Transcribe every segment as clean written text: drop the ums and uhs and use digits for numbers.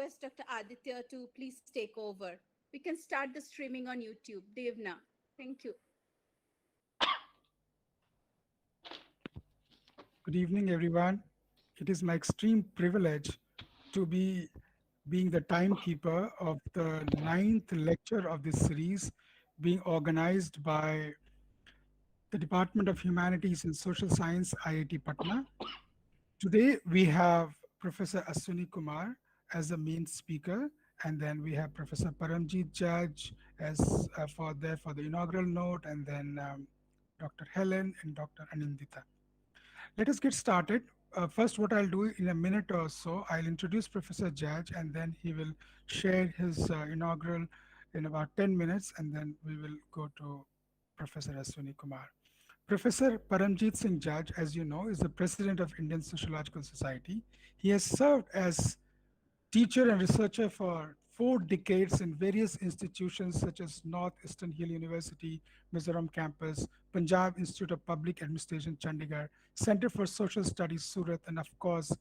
request Dr. Aditya to please take over. We can start the streaming on YouTube. Devna, thank you. Good evening, everyone. It is my extreme privilege to be being the timekeeper of the ninth lecture of this series being organized by the Department of Humanities and Social Science, IIT Patna. Today, we have Professor Ashwani Kumar as the main speaker, and then we have Professor Paramjit Judge as for the inaugural note, and then Dr. Helen and Dr. Anindita. Let us get started. First, what I'll do in a minute or so, I'll introduce Professor Judge, and then he will share his inaugural in about 10 minutes, and then we will go to Professor Ashwani Kumar. Professor Paramjit Singh Judge, as you know, is the president of Indian Sociological Society. He has served as teacher and researcher for 4 decades in various institutions such as Northeastern Hill University, Mizoram campus, Punjab Institute of Public Administration, Chandigarh, Center for Social Studies, Surat, and of course,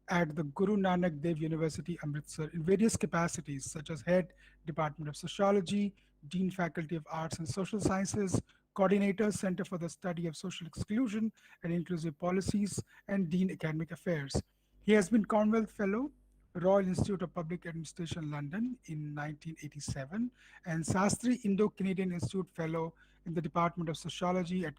at the Guru Nanak Dev University, Amritsar, in various capacities such as head, Department of Sociology, Dean Faculty of Arts and Social Sciences, coordinator, Center for the Study of Social Exclusion and Inclusive Policies, and Dean Academic Affairs. He has been Commonwealth Fellow, Royal Institute of Public Administration, London in 1987, and Sastry Indo-Canadian Institute Fellow in the Department of Sociology at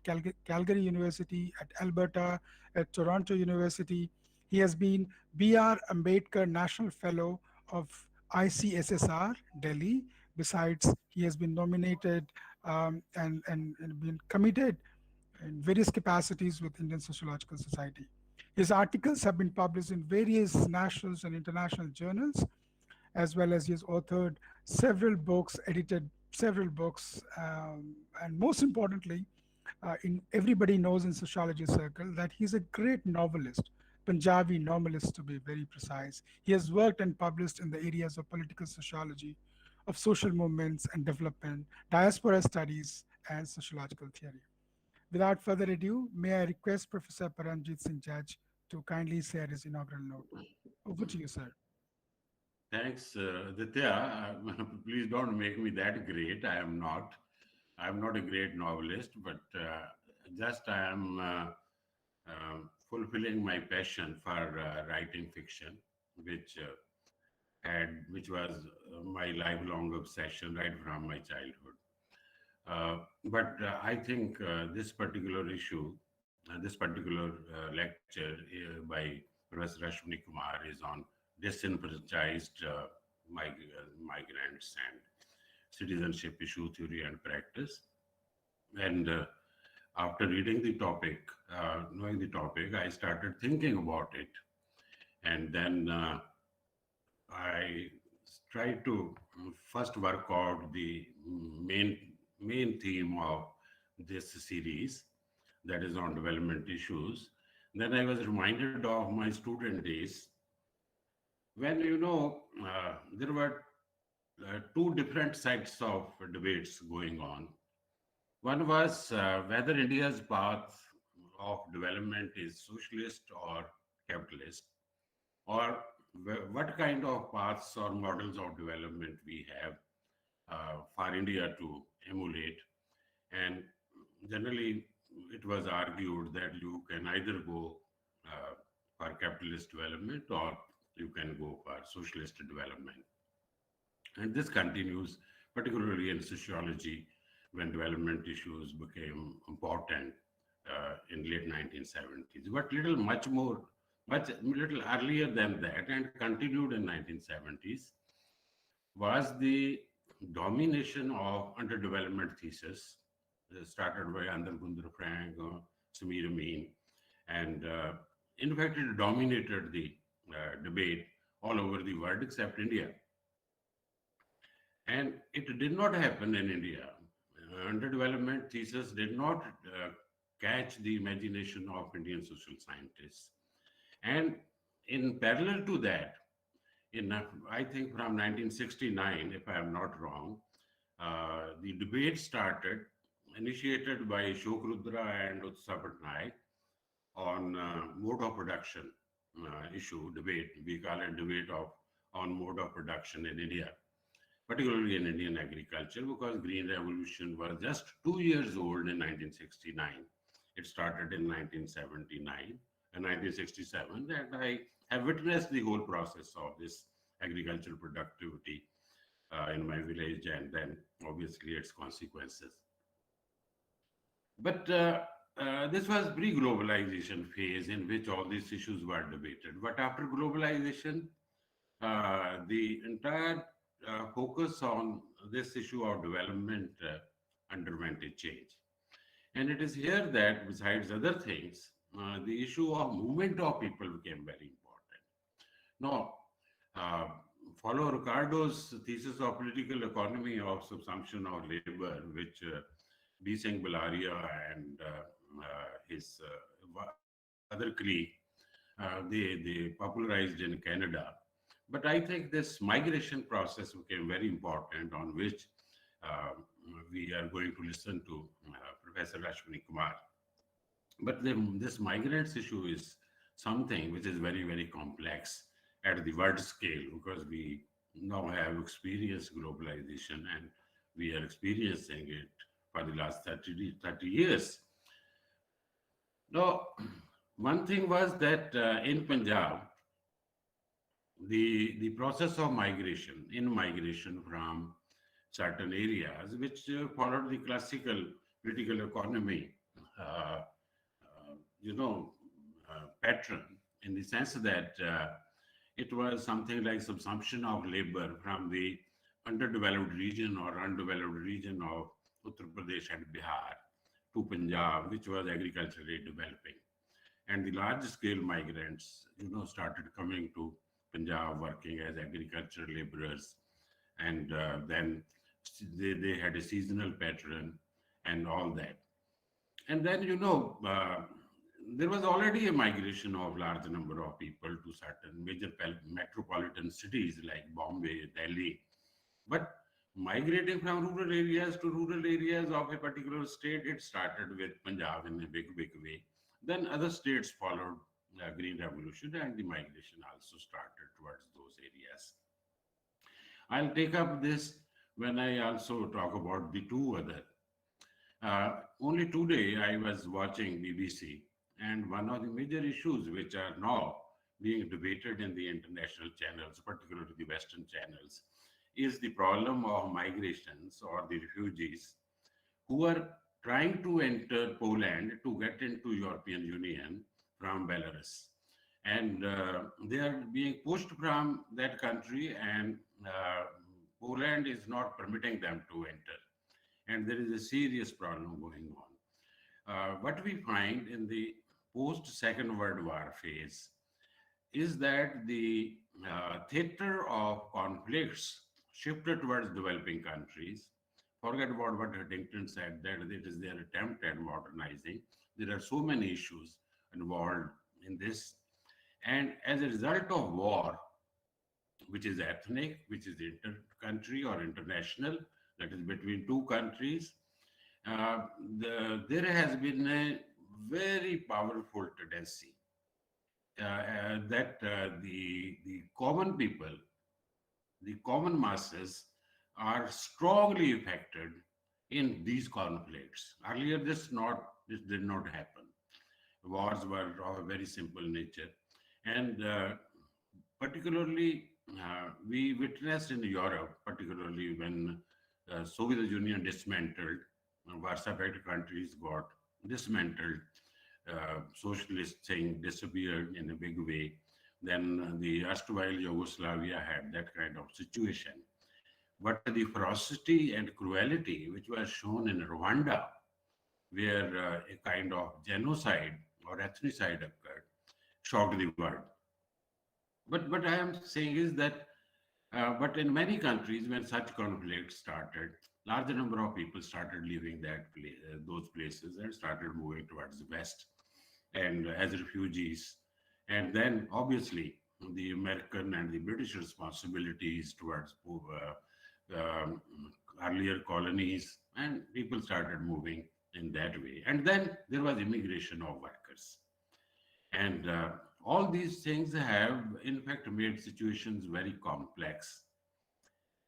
Calgary University, at Alberta, at Toronto University. He has been B.R. Ambedkar National Fellow of ICSSR, Delhi. Besides, he has been nominated and been committed in various capacities with Indian Sociological Society. His articles have been published in various national and international journals, as well as he has authored several books, edited several books, and most importantly, everybody knows in sociology circle that he's a great novelist, Punjabi novelist to be very precise. He has worked and published in the areas of political sociology, of social movements and development, diaspora studies, and sociological theory. Without further ado, may I request Professor Paramjit Singh Judge to kindly share his inaugural note. Over to you, sir. Thanks, Ditya. Please don't make me that great. I am not. I am not a great novelist, but just I am fulfilling my passion for writing fiction, which was my lifelong obsession right from my childhood. But I think this particular issue, this particular lecture by Professor Ashwani Kumar is on disenfranchised migrants and citizenship issue, theory and practice. And after reading the topic, knowing the topic, I started thinking about it. And then I tried to first work out the main theme of this series, that is on development issues. Then I was reminded of my student days when, there were 2 different sides of debates going on. One was whether India's path of development is socialist or capitalist, or what kind of paths or models of development we have for India to emulate. And generally, it was argued that you can either go for capitalist development or you can go for socialist development. And this continues, particularly in sociology, when development issues became important in late 1970s. But little earlier than that, and continued in 1970s, was the domination of underdevelopment thesis, started by Andal Gundar Frank, Samir Amin, and in fact, it dominated the debate all over the world except India. And it did not happen in India. Underdevelopment thesis did not catch the imagination of Indian social scientists. And in parallel to that, I think from 1969, if I am not wrong, the debate started, initiated by Ashok Rudra and Utsav Patnaik, on mode of production issue debate. We call it debate of on mode of production in India, particularly in Indian agriculture, because Green Revolution was just 2 years old in 1969. It started in 1979 and 1967, and I have witnessed the whole process of this agricultural productivity in my village, and then obviously its consequences. But this was pre-globalization phase in which all these issues were debated. But after globalization, the entire focus on this issue of development underwent a change. And it is here that, besides other things, the issue of movement of people became very important. Now, uh, follow Ricardo's thesis of political economy of subsumption of labor, which B. Singh Balaria and his other colleague, they popularized in Canada. But I think this migration process became very important, on which uh, we are going to listen to Professor Ashwani Kumar. But this migrants issue is something which is very, very complex at the world scale, because we now have experienced globalization and we are experiencing it for the last 30 years. Now, one thing was that in Punjab, the process of migration from certain areas, which followed the classical political economy, uh, you know, pattern, in the sense that it was something like subsumption of labor from the underdeveloped region or undeveloped region of Uttar Pradesh and Bihar to Punjab, which was agriculturally developing. And the large scale migrants, started coming to Punjab working as agricultural laborers. And then they had a seasonal pattern and all that. And then, there was already a migration of large number of people to certain major metropolitan cities like Bombay, Delhi. But migrating from rural areas to rural areas of a particular state, it started with Punjab in a big, big way. Then other states followed Green Revolution, and the migration also started towards those areas. I'll take up this when I also talk about the two other. Only today I was watching BBC, and one of the major issues which are now being debated in the international channels, particularly the Western channels, is the problem of migrations or the refugees who are trying to enter Poland to get into European Union from Belarus. And they are being pushed from that country, and Poland is not permitting them to enter. And there is a serious problem going on. What we find in the post-Second World War phase is that the theater of conflicts shifted towards developing countries. Forget about what Huntington said, that it is their attempt at modernizing. There are so many issues involved in this. And as a result of war, which is ethnic, which is inter-country or international, that is between two countries, there has been a very powerful tendency that the common people, the common masses, are strongly affected in these conflicts. Earlier, this did not happen. Wars were of a very simple nature, and particularly we witnessed in Europe, particularly when Soviet Union dismantled, Warsaw Pact countries got dismantled, socialist thing disappeared in a big way. Then the erstwhile Yugoslavia had that kind of situation. But the ferocity and cruelty which was shown in Rwanda, where a kind of genocide or ethnicide occurred, shocked the world. But what I am saying is that, but in many countries, when such conflicts started, larger number of people started leaving those places and started moving towards the west, and as refugees. And then, obviously, the American and the British responsibilities towards um, earlier colonies, and people started moving in that way. And then there was immigration of workers. And All these things have, in fact, made situations very complex.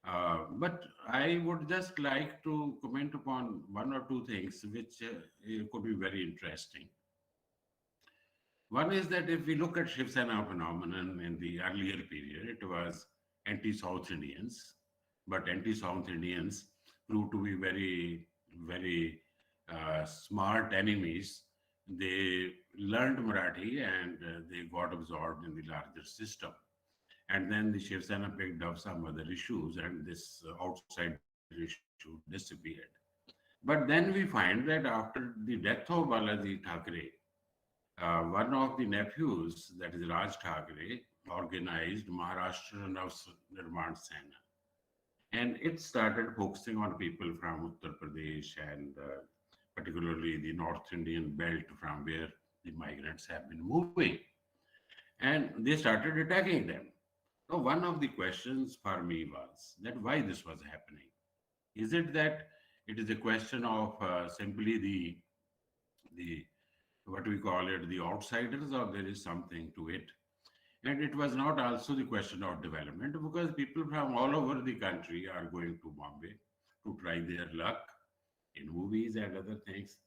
But I would just like to comment upon one or two things which could be very interesting. One is that if we look at Shiv Sena phenomenon in the earlier period, it was anti-South Indians, but anti-South Indians proved to be very, very smart enemies. They learned Marathi and they got absorbed in the larger system. And then the Shiv Sena picked up some other issues, and this outsider issue disappeared. But then we find that after the death of Balaji Thackeray, one of the nephews, that is Raj Thackeray, organized Maharashtra Nirman Sena. And it started focusing on people from Uttar Pradesh and particularly the North Indian belt from where the migrants have been moving. And they started attacking them. Now, one of the questions for me was that why this was happening. Is it that it is a question of simply the what we call it, the outsiders, or there is something to it? And it was not also the question of development because people from all over the country are going to Bombay to try their luck in movies and other things.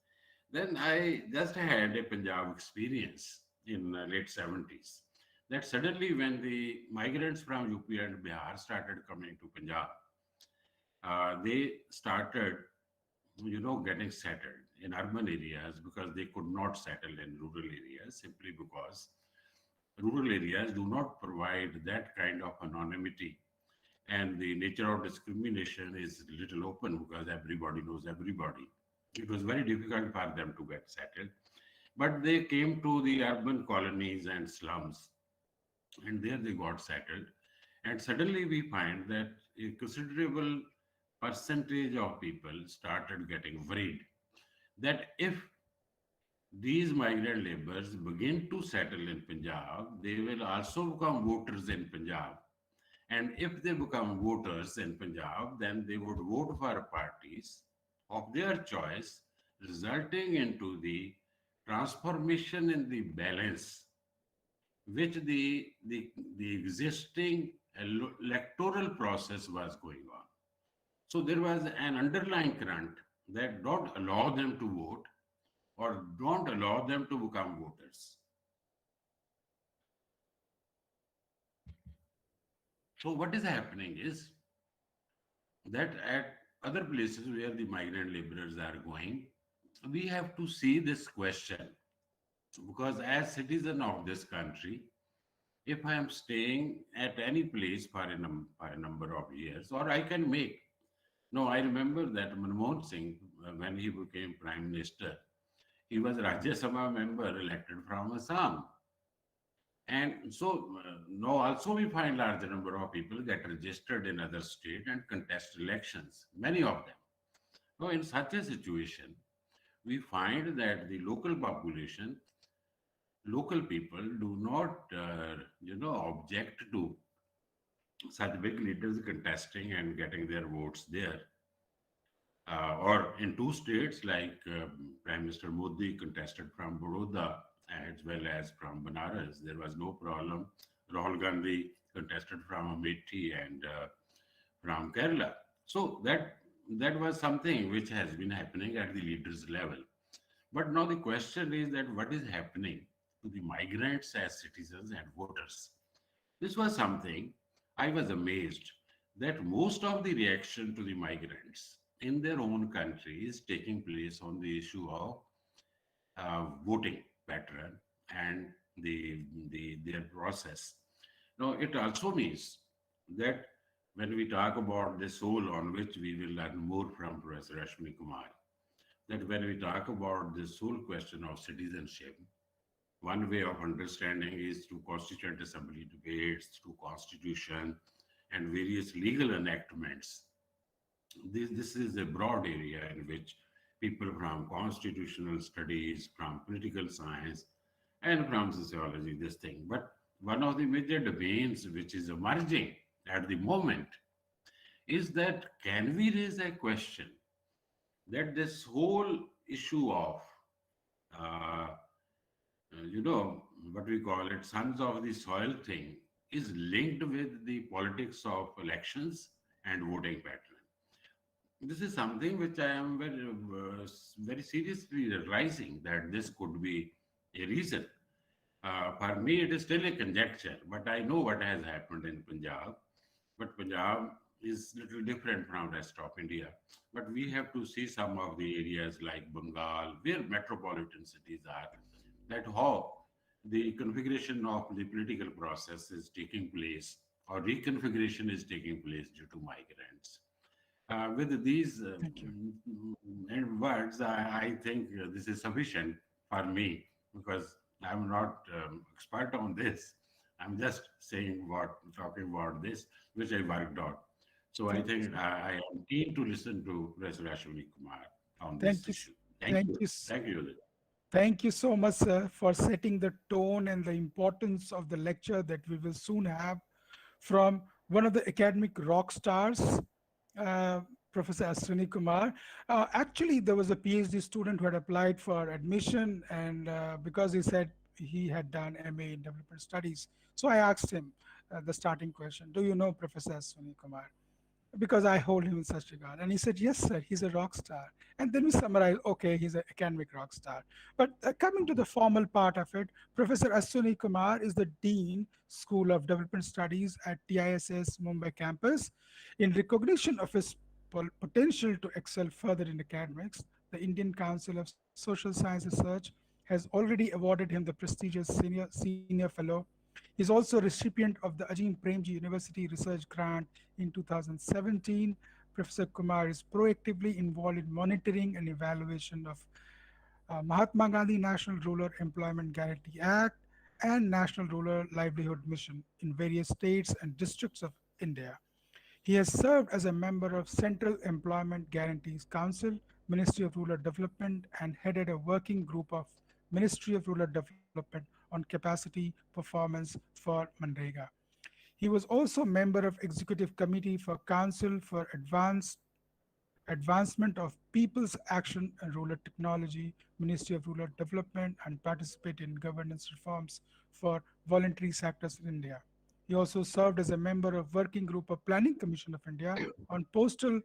Then I just had a Punjab experience in late 70s that suddenly when the migrants from UP and Bihar started coming to Punjab, they started, getting settled in urban areas because they could not settle in rural areas simply because rural areas do not provide that kind of anonymity, and the nature of discrimination is little open because everybody knows everybody. It was very difficult for them to get settled, but they came to the urban colonies and slums, and there they got settled. And suddenly we find that a considerable percentage of people started getting worried that if these migrant laborers begin to settle in Punjab, they will also become voters in Punjab. And if they become voters in Punjab, then they would vote for parties of their choice, resulting into the transformation in the balance which the existing electoral process was going on. So there was an underlying current that don't allow them to vote or don't allow them to become voters. So what is happening is that at other places where the migrant laborers are going, we have to see this question because as citizen of this country, if I am staying at any place for for a number of years, or I can make. No, I remember that Manmohan Singh, when he became prime minister, he was Rajya Sabha member elected from Assam. And so now also we find larger number of people get registered in other state and contest elections, many of them. Now in such a situation, we find that the local population, local people do not, object to such big leaders contesting and getting their votes there. Or in two states like Prime Minister Modi contested from Baroda as well as from Banaras, there was no problem. Rahul Gandhi contested from Amethi and from Kerala. So that was something which has been happening at the leaders level. But now the question is that what is happening to the migrants as citizens and voters? This was something I was amazed that most of the reaction to the migrants in their own country is taking place on the issue of voting pattern and their process. Now, it also means that when we talk about the soul on which we will learn more from Professor Ashwani Kumar, that when we talk about the sole question of citizenship, one way of understanding is through Constituent Assembly debates, through Constitution, and various legal enactments. This is a broad area in which people from constitutional studies, from political science, and from sociology, this thing. But one of the major domains which is emerging at the moment is that can we raise a question that this whole issue of uh, what we call it, sons of the soil thing is linked with the politics of elections and voting pattern. This is something which I am very seriously realizing that this could be a reason. For me, it is still a conjecture, but I know what has happened in Punjab. But Punjab is little different from rest of India. But we have to see some of the areas like Bengal, where metropolitan cities are, that how the configuration of the political process is taking place or reconfiguration is taking place due to migrants. With these Thank you. words, I think this is sufficient for me because I'm not expert on this. I'm just saying talking about this, which I worked on. So I Thank you, think sir. I am keen to listen to Professor Ashwani Kumar on this Thank you. issue. Thank Thank you. you. Thank you. Udit. Thank you so much, sir, for setting the tone and the importance of the lecture that we will soon have from one of the academic rock stars, uh, Professor Ashwani Kumar. Actually, there was a PhD student who had applied for admission, and because he said he had done MA in development studies, so I asked him the starting question: Do you know Professor Ashwani Kumar? Because I hold him in such regard. And he said, yes, sir, he's a rock star. And then we summarize, okay, he's an academic rock star. But coming to the formal part of it, Professor Ashwani Kumar is the Dean, School of Development Studies at TISS Mumbai campus. In recognition of his potential to excel further in academics, the Indian Council of Social Science Research has already awarded him the prestigious senior fellow. He's also a recipient of the Ajim Premji University Research Grant in 2017. Professor Kumar is proactively involved in monitoring and evaluation of Mahatma Gandhi National Rural Employment Guarantee Act and National Rural Livelihood Mission in various states and districts of India. He has served as a member of Central Employment Guarantees Council, Ministry of Rural Development, and headed a working group of Ministry of Rural Development on capacity performance for Manrega. He was also member of Executive Committee for Council for Advancement of People's Action and Rural Technology, Ministry of Rural Development, and participated in governance reforms for voluntary sectors in India. He also served as a member of Working Group of Planning Commission of India on postal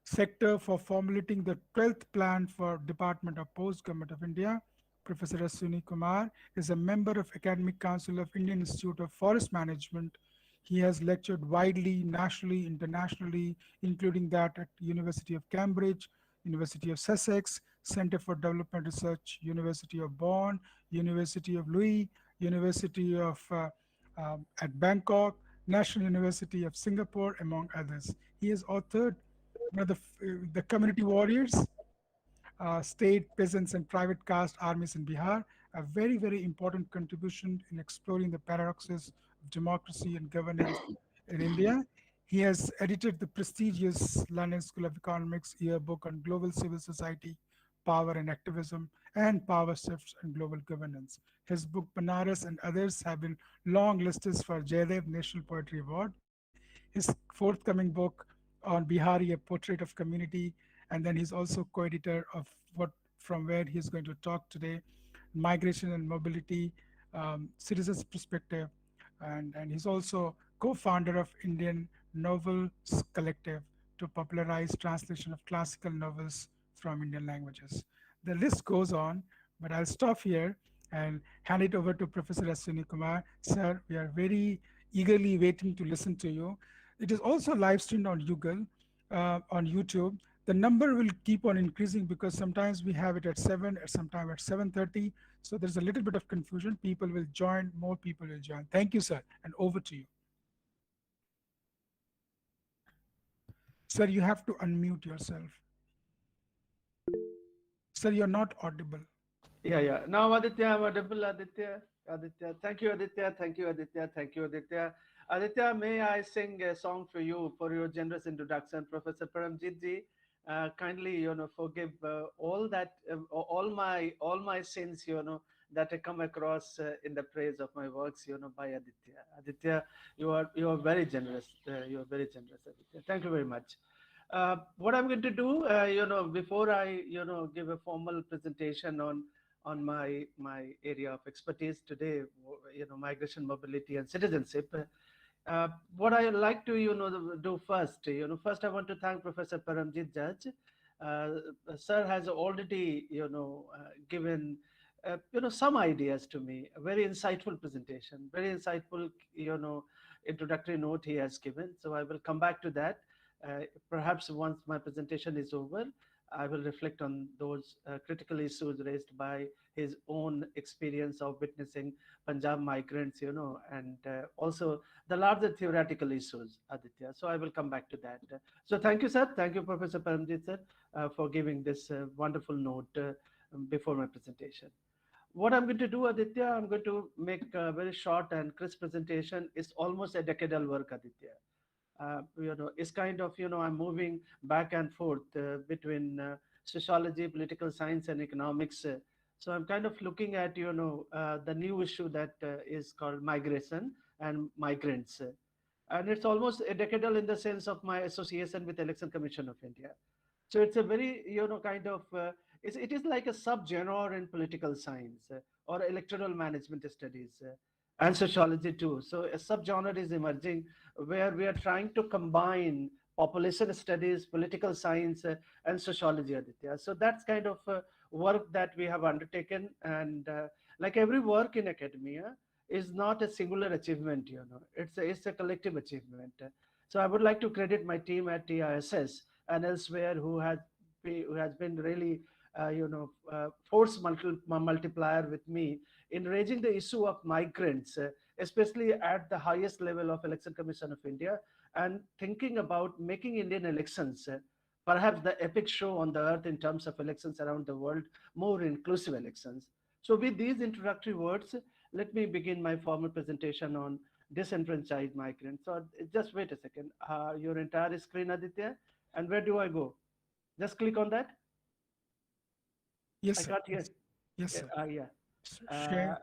sector for formulating the 12th plan for Department of Post Government of India. Professor Ashwini Kumar is a member of Academic Council of Indian Institute of Forest Management. He has lectured widely, nationally, internationally, including that at University of Cambridge, University of Sussex, Center for Development Research, University of Bonn, University of Louis, University of at Bangkok, National University of Singapore, among others. He has authored the community warriors, state peasants and private caste armies in Bihar, a very, very important contribution in exploring the paradoxes of democracy and governance in India. He has edited the prestigious London School of Economics yearbook on global civil society, power and activism, and power shifts and global governance. His book Banaras and others have been long listed for Jaydev National Poetry Award. His forthcoming book on Bihari, a portrait of community, and then he's also co-editor of what from where he's going to talk today, migration and mobility, citizens perspective, and he's also co-founder of Indian Novels Collective to popularize translation of classical novels from Indian languages. The list goes on, but I'll stop here and hand it over to Professor Ashwini Kumar. Sir, we are very eagerly waiting to listen to you. It is also live streamed on on YouTube. The number will keep on increasing because sometimes we have it at 7, at sometime at 7:30. So there's a little bit of confusion. People will join, more people will join. Thank you, sir. And over to you. Sir, you have to unmute yourself. Sir, you're not audible. Yeah, yeah. Now, Aditya, I'm audible, Aditya. Aditya, thank you, Aditya. Thank you, Aditya. Thank you, Aditya. Aditya, may I sing a song for you for your generous introduction, Professor Paramjit ji? Kindly, forgive all my sins, that I come across in the praise of my works, by Aditya. Aditya, you are very generous. You are very generous, Aditya. Thank you very much. What I'm going to do, before I, give a formal presentation on my area of expertise today, migration, mobility, and citizenship. What I like to do first, first I want to thank Professor Paramjit Judge. Sir has already given some ideas to me. A very insightful presentation, very insightful introductory note he has given. So I will come back to that. Perhaps once my presentation is over, I will reflect on those critical issues raised by his own experience of witnessing Punjab migrants, and also the larger theoretical issues, Aditya. So I will come back to that. So thank you, sir. Thank you, Professor Paramjit, sir, for giving this wonderful note before my presentation. What I'm going to do, Aditya, I'm going to make a very short and crisp presentation. It's almost a decadal work, Aditya. It's kind of, I'm moving back and forth between sociology, political science, and economics. So I'm kind of looking at, the new issue that is called migration and migrants. And it's almost a decadal in the sense of my association with Election Commission of India. So it's a very, kind of, it is like a subgenre in political science or electoral management studies and sociology too. So a subgenre is emerging where we are trying to combine population studies, political science, and sociology, Aditya. So that's kind of work that we have undertaken. And like every work in academia is not a singular achievement, it's a collective achievement. So I would like to credit my team at TISS and elsewhere who has been really force multiplier with me in raising the issue of migrants, especially at the highest level of Election Commission of India, and thinking about making Indian elections perhaps the epic show on the earth in terms of elections around the world, more inclusive elections. So with these introductory words, let me begin my formal presentation on disenfranchised migrants. So just wait a second. Your entire screen, Aditya, and where do I go? Just click on that. Yes, I sir. can't hear. Yes, yes, sir. Yeah. Share.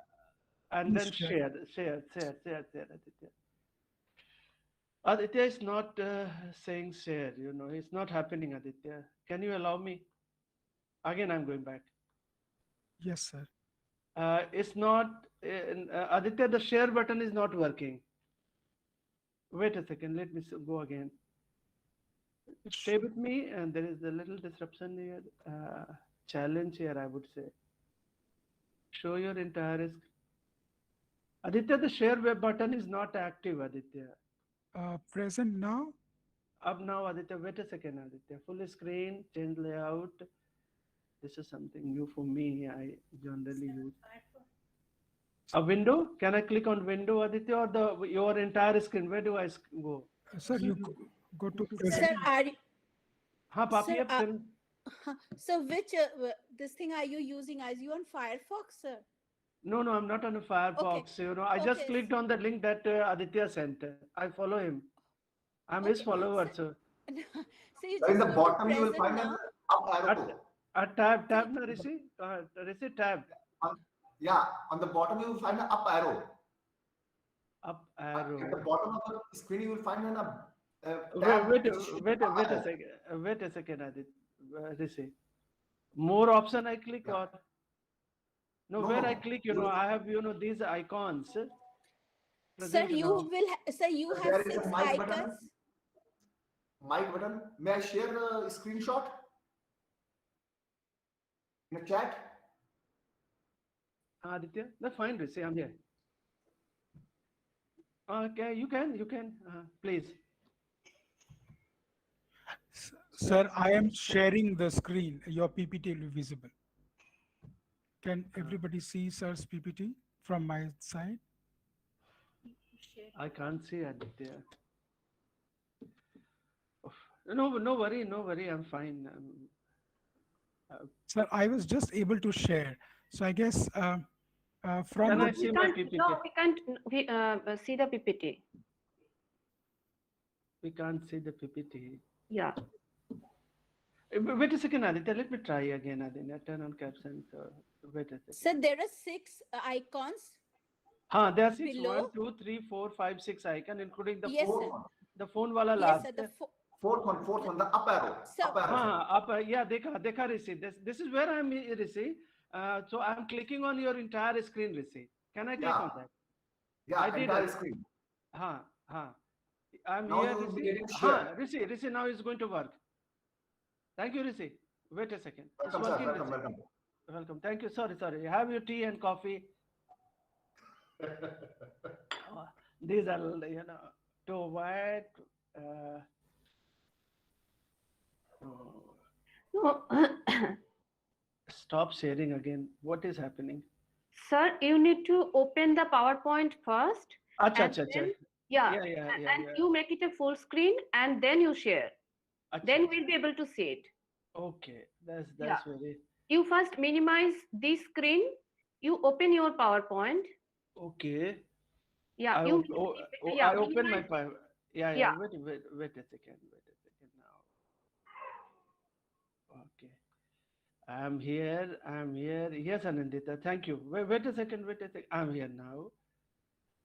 And Please then share. share, Aditya. Aditya is not saying share, it's not happening, Aditya. Can you allow me? Again, I'm going back. Yes, sir. It's not, Aditya, the share button is not working. Wait a second, let me go again. Stay with me, and there is a little disruption here, challenge here, I would say. Show your entire screen. Aditya, the share web button is not active, Aditya. Present now? Up now, Aditya. Wait a second, Aditya. Full screen, change layout. This is something new for me. I generally use a window. Can I click on window, Aditya, or your entire screen? Where do I go? Sir, you go to Sir, present. are you, Haan, Papi, Sir, ab so which this thing are you using? Are you on Firefox, sir? No, I'm not on a Firefox. I just clicked on the link that Aditya sent. I follow him. I'm his follower, so. So you In just the go to bottom, you will present find now. an up arrow. Tab na Rishi? Rishi, tab. Yeah, on the bottom, you will find an up arrow. Up At the arrow. bottom of the screen, you will find an Wait a second, Aditya. Rishi. More option I click or? No, where I click, I have, these icons. Sir, you have There is 6 a mic icons. button. Mic button. May I share the screenshot in the chat? Aditya, that's fine, Rishi, I'm here. Okay, you can, please. Sir, I am sharing the screen. Your PPT will be visible. Can everybody see sir's PPT from my side? I can't see Aditya. No worry, I'm fine. Sir, I was just able to share. So I guess from Can I the, see my PPT? No, we can't see the PPT. We can't see the PPT. Yeah. Wait a second, Aditya. Let me try again, Aditya. Turn on captions. Wait a second. Sir, there are 6 icons. There are 6, Below? 1, 2, 3, 4, 5, 6 icon, including the Yes, phone. sir. The phone wala Yes, last. sir. Fourth one, the up arrow. Sir, Up arrow. Yeah, dekha, Rishi. This is where I'm, Rishi. So I'm clicking on your entire screen, Rishi. Can I click Yeah, on that? yeah, I did. entire screen. Huh, huh. I'm Now here, you will be Rishi. getting Huh, share. Rishi, now it's going to work. Thank you, Rishi. Wait a second. It's Welcome, sir. working, Welcome, Rishi. welcome. Welcome. Thank you. Sorry. Have your tea and coffee. Uh, these are, too white. Uh, oh, No, stop sharing again. What is happening? sir, you need to open the PowerPoint first, Acha, and acha, acha. then yeah, and Yeah. you make it a full screen, and then you share. Acha, Then acha. we'll be able to see it. Okay, Yeah. that's very You first minimize this screen. You open your PowerPoint. okay. Yeah. I open my Minimize. file. Yeah. Yeah. Wait a second. Wait a second now. Okay. I'm here. I'm here. Yes, Anandita. Thank you. Wait a second. Wait a second. I'm here now.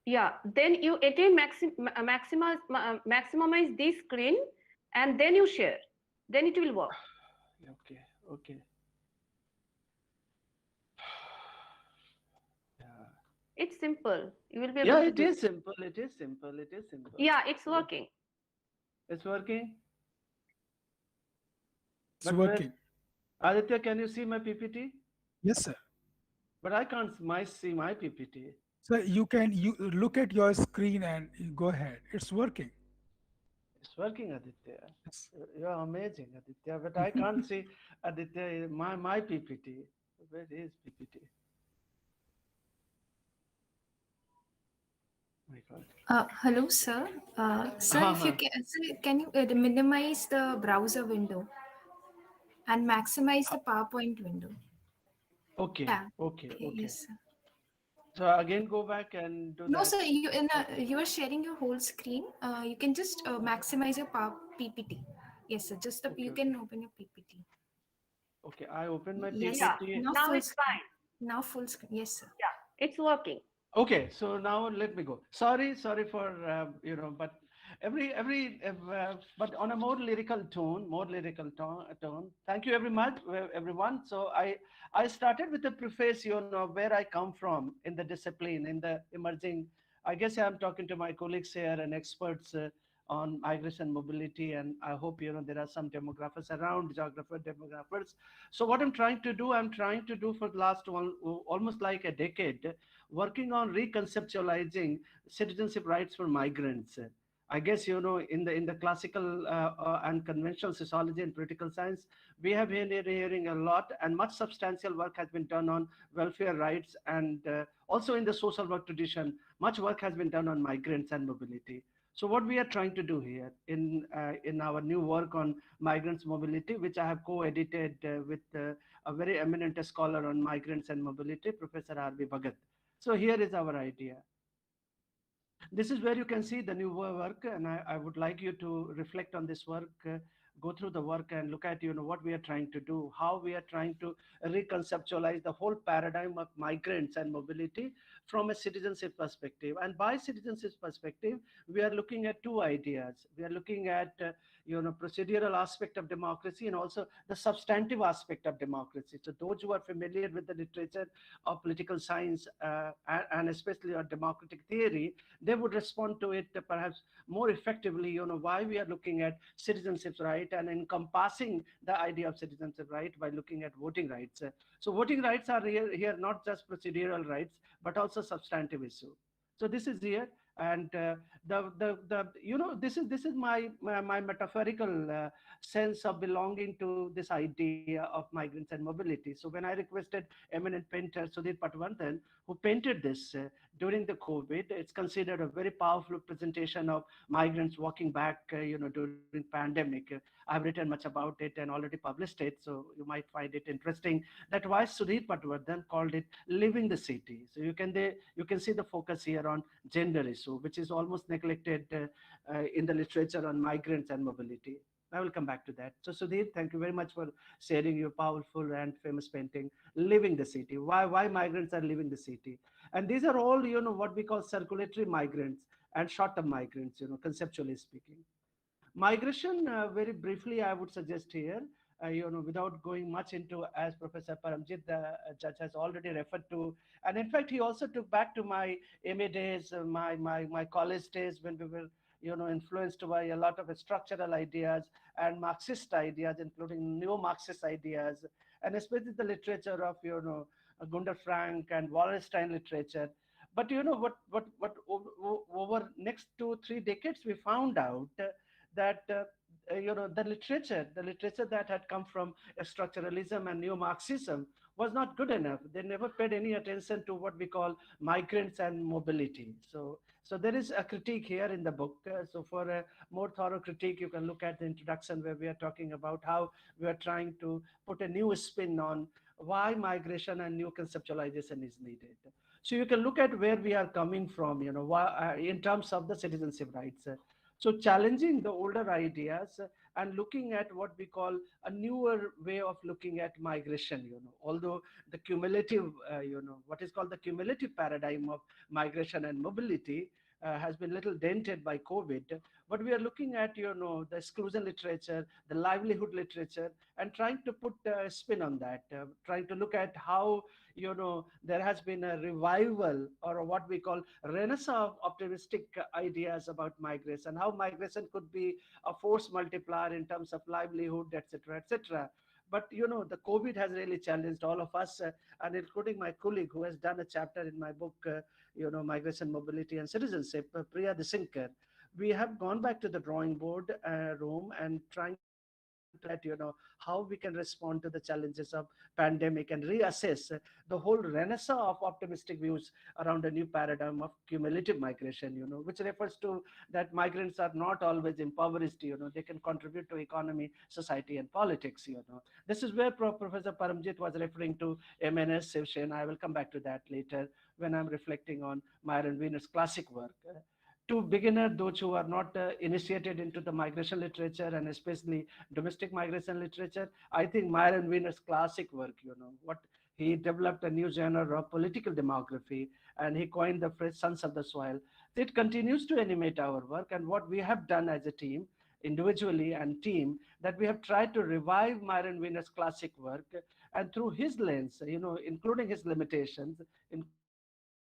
Yeah. Then you attain maximize this screen, and then you share. Then it will work. Okay. Okay. Yeah. It's simple. You will be able Yeah, to it do is it. simple. It is simple. It is simple. Yeah, it's working. It's working. It's But where, working. Aditya, can you see my PPT? Yes, sir. But I can't see my PPT. So you look at your screen and you go ahead. It's working. It's working, Aditya. Yes. You're amazing, Aditya. But I can't see Aditya my PPT. Where is PPT? My God. Hello, sir. Sir, if you can, sir, can you minimize the browser window and maximize the PowerPoint window? Okay. Yeah. Okay. Yes, sir. So again, go back and do No, that. sir. You are sharing your whole screen. You can just maximize your PPT. Yes, sir. Just you Okay. can open your PPT. Okay. I open my Yes, Yeah. PPT. now Now full it's screen. fine. Now full screen. Yes, sir. Yeah, it's working. Okay, so now let me go. Sorry for but but on a more lyrical tone. Thank you very much, everyone. So I started with a preface, where I come from in the discipline, in the emerging. I guess I'm talking to my colleagues here and experts on migration mobility, and I hope there are some demographers around, demographers. So what I'm trying to do for the last one, almost like a decade, working on reconceptualizing citizenship rights for migrants. I guess in the classical and conventional sociology and political science, we have been hearing a lot, and much substantial work has been done on welfare rights, and also in the social work tradition, much work has been done on migrants and mobility. So what we are trying to do here in our new work on migrants mobility, which I have co-edited with a very eminent scholar on migrants and mobility, Professor R.B. Bhagat. So here is our idea. This is where you can see the new work, and I would like you to reflect on this work, go through the work and look at what we are trying to do, how we are trying to reconceptualize the whole paradigm of migrants and mobility from a citizenship perspective. And by citizenship perspective, we are looking at two ideas. We are looking at procedural aspect of democracy and also the substantive aspect of democracy. So those who are familiar with the literature of political science and especially on democratic theory, they would respond to it perhaps more effectively, why we are looking at citizenship right and encompassing the idea of citizenship right by looking at voting rights. So voting rights are here not just procedural rights, but also substantive issue. So this is here, and this is my metaphorical sense of belonging to this idea of migrants and mobility. So when I requested eminent painter Sudhir Patwardhan, who painted this during the COVID, it's considered a very powerful presentation of migrants walking back, during pandemic. I've written much about it and already published it, so you might find it interesting. That why Sudhir Patwardhan called it "Living the City." So you can see the focus here on gender issue, which is almost neglected in the literature on migrants and mobility. I will come back to that. So Sudhir, thank you very much for sharing your powerful and famous painting, "Living the City." Why migrants are leaving the city? And these are all, what we call circulatory migrants and short-term migrants, conceptually speaking. Migration, very briefly, I would suggest here, without going much into, as Professor Paramjit, the judge, has already referred to. And in fact, he also took back to my MA days, my college days, when we were, influenced by a lot of structural ideas and Marxist ideas, including neo-Marxist ideas, and especially the literature of, Gunther Frank and Wallerstein literature. But what over next 2-3 decades, we found out that the literature that had come from structuralism and neo-Marxism was not good enough. They never paid any attention to what we call migrants and mobility. So there is a critique here in the book. So for a more thorough critique, you can look at the introduction, where we are talking about how we are trying to put a new spin on why migration and new conceptualization is needed. So you can look at where we are coming from, in terms of the citizenship rights. So challenging the older ideas and looking at what we call a newer way of looking at migration, although the cumulative, what is called the cumulative paradigm of migration and mobility has been little dented by COVID, but we are looking at, the exclusion literature, the livelihood literature, and trying to put a spin on that, trying to look at how, there has been a revival, or what we call renaissance of optimistic ideas about migration, how migration could be a force multiplier in terms of livelihood, etc., etc. But the COVID has really challenged all of us, and including my colleague who has done a chapter in my book, Migration, Mobility, and Citizenship, Priya Disenfranchised. We have gone back to the drawing board room and trying to look at, how we can respond to the challenges of pandemic and reassess the whole renaissance of optimistic views around a new paradigm of cumulative migration, which refers to that migrants are not always impoverished, they can contribute to economy, society, and politics, This is where Professor Paramjit was referring to MNS Shivsena. I will come back to that later when I'm reflecting on Myron Wiener's classic work. To beginner, those who are not initiated into the migration literature, and especially domestic migration literature, I think Myron Wiener's classic work, what he developed a new genre of political demography, and he coined the phrase "sons of the soil." It continues to animate our work, and what we have done as a team, individually and team, that we have tried to revive Myron Wiener's classic work, and through his lens, including his limitations, including his challenges,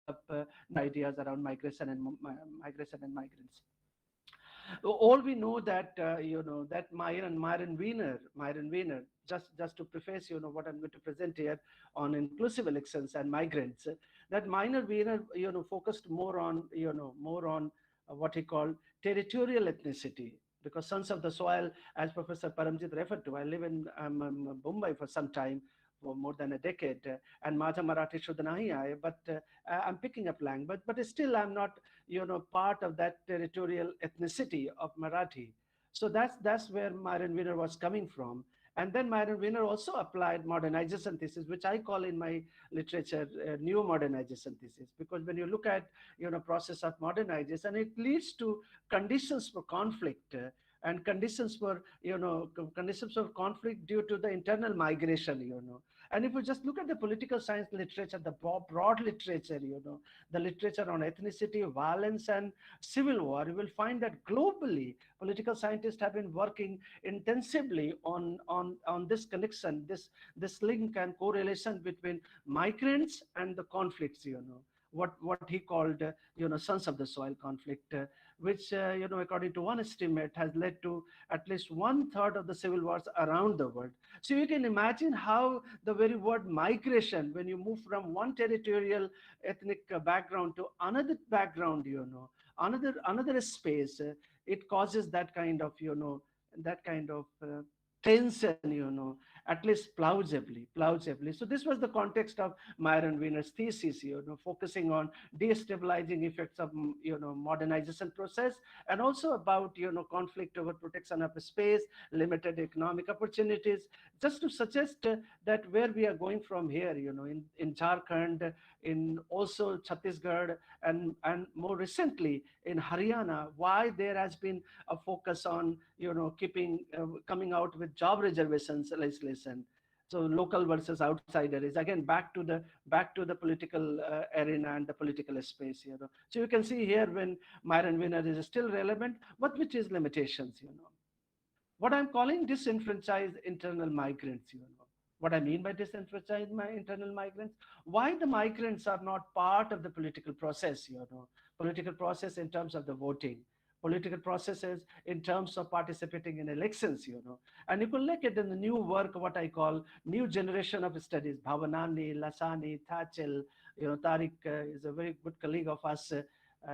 we have tried to, develop new ideas around migration and migrants. All we know that, that Myron Wiener, just to preface, what I'm going to present here on inclusive elections and migrants, that Myron Wiener, focused more on, what he called territorial ethnicity, because sons of the soil, as Professor Paramjit referred to, I live in Mumbai for some time, for more than a decade, and Maja Marathi Shuddha nahi aaye, but I'm picking up language, but still I'm not, part of that territorial ethnicity of Marathi. So that's where Myron Wiener was coming from. And then Myron Wiener also applied modernization thesis, which I call in my literature new modernization thesis, because when you look at, process of modernization, it leads to conditions for conflict, and conditions for, conditions of conflict due to the internal migration, And if you just look at the political science literature, the broad literature, the literature on ethnicity, violence, and civil war, you will find that globally, political scientists have been working intensively on this connection, this link and correlation between migrants and the conflicts, what he called, sons of the soil conflict, which, according to one estimate, has led to at least 1/3 of the civil wars around the world. So you can imagine how the very word migration, when you move from one territorial ethnic background to another background, another space, it causes that kind of, tension, at least plausibly. So this was the context of Myron Wiener's thesis, focusing on destabilizing effects of, modernization process, and also about, conflict over protection of space, limited economic opportunities, just to suggest that where we are going from here, in Jharkhand, in also Chhattisgarh, and more recently in Haryana, why there has been a focus on, coming out with job reservations legislation. So local versus outsider is again back to the political arena and the political space. So you can see here when Myron Wiener is still relevant, but with his limitations. what I'm calling disenfranchised internal migrants. What I mean by disenfranchised internal migrants, why the migrants are not part of the political process, political process in terms of the voting, political processes in terms of participating in elections, and you can look at in the new work, what I call new generation of studies, Bhavanani, Lasani, Thachil, Tariq is a very good colleague of us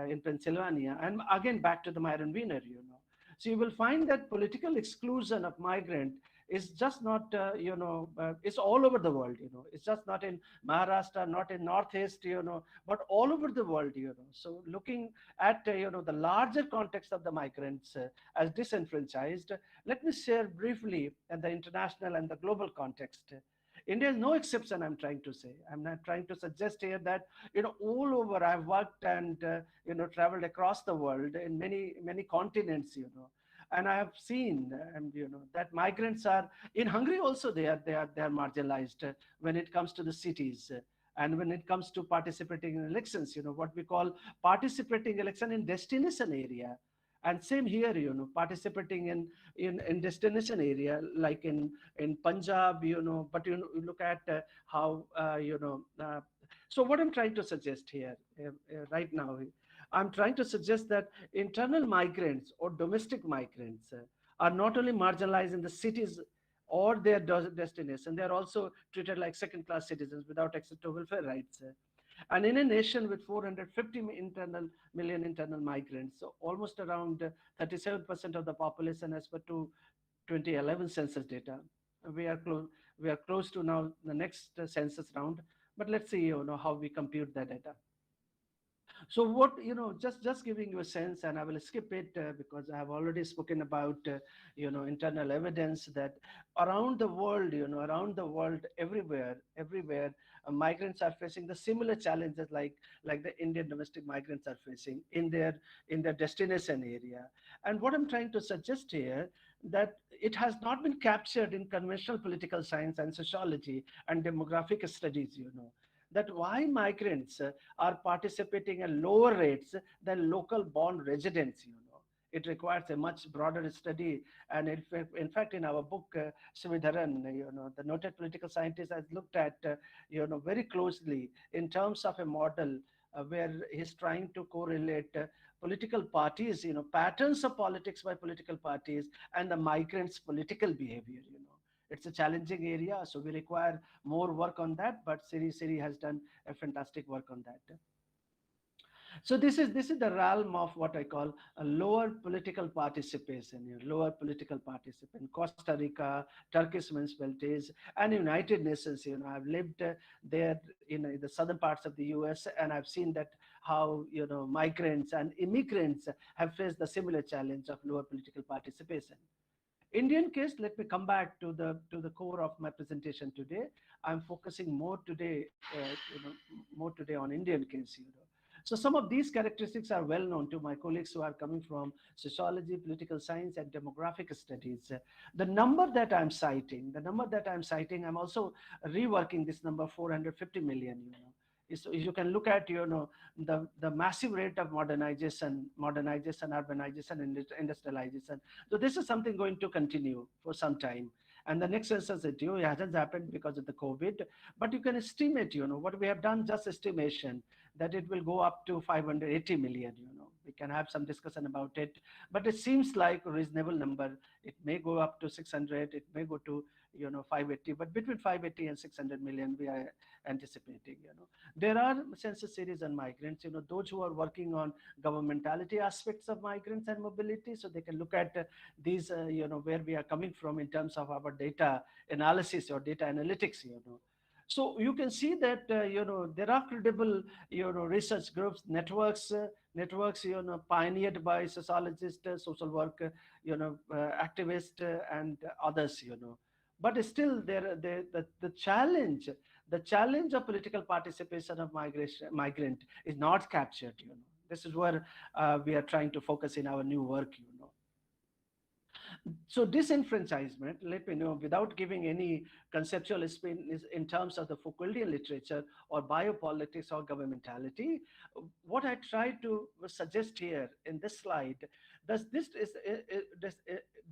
in Pennsylvania, and again back to the Myron Wiener, So you will find that political exclusion of migrant is just not, it's all over the world, It's just not in Maharashtra, not in Northeast, but all over the world, So looking at, the larger context of the migrants as disenfranchised, let me share briefly at the international and the global context. India is no exception, I'm trying to say. I'm not trying to suggest here that, all over I've worked and, traveled across the world in many, many continents, and I have seen, and that migrants are in Hungary also. They are marginalized when it comes to the cities, and when it comes to participating in elections. What we call participating election in destination area, and same here. Participating in destination area like in Punjab. But you look at how So what I'm trying to suggest here right now. I'm trying to suggest that internal migrants or domestic migrants are not only marginalized in the cities or their destination, they are also treated like second-class citizens without access to welfare rights. And in a nation with 450 million internal migrants, so almost around 37% of the population as per to 2011 census data, we are close to now the next census round. But let's see, how we compute that data. So what, just giving you a sense, and I will skip it because I have already spoken about, internal evidence that around the world, everywhere, migrants are facing the similar challenges like the Indian domestic migrants are facing in their destination area. And what I'm trying to suggest here, that it has not been captured in conventional political science and sociology and demographic studies, that why migrants are participating at lower rates than local born residents. It requires a much broader study, and in fact in our book, Sridharan, the noted political scientist, has looked at very closely in terms of a model where he's trying to correlate political parties, patterns of politics by political parties and the migrants' political behavior. It's a challenging area, so we require more work on that, but Siri has done a fantastic work on that. So this is the realm of what I call a lower political participation, Costa Rica, Turkish municipalities, and United Nations. I've lived there in the southern parts of the US, and I've seen that how migrants and immigrants have faced the similar challenge of lower political participation. Indian case, let me come back to the core of my presentation today. I'm focusing more today on Indian case. So some of these characteristics are well known to my colleagues who are coming from sociology, political science, and demographic studies. The number that I'm citing, I'm also reworking this number, 450 million. So you can look at the massive rate of modernization, urbanization, and industrialization. So this is something going to continue for some time. And the next census it hasn't happened because of the COVID, but you can estimate, what we have done, just estimation, that it will go up to 580 million. We can have some discussion about it, but it seems like a reasonable number. It may go up to 600, it may go to 580, but between 580 and 600 million we are anticipating. There are census series on migrants, those who are working on governmentality aspects of migrants and mobility, so they can look at these where we are coming from in terms of our data analysis or data analytics. So you can see that there are credible research groups, networks pioneered by sociologists, social work activists, and others. But still, the challenge of political participation of migrant is not captured. This is where we are trying to focus in our new work. So disenfranchisement, let me know, without giving any conceptual spin, is in terms of the Foucauldian literature or biopolitics or governmentality. What I try to suggest here in this slide, Thus,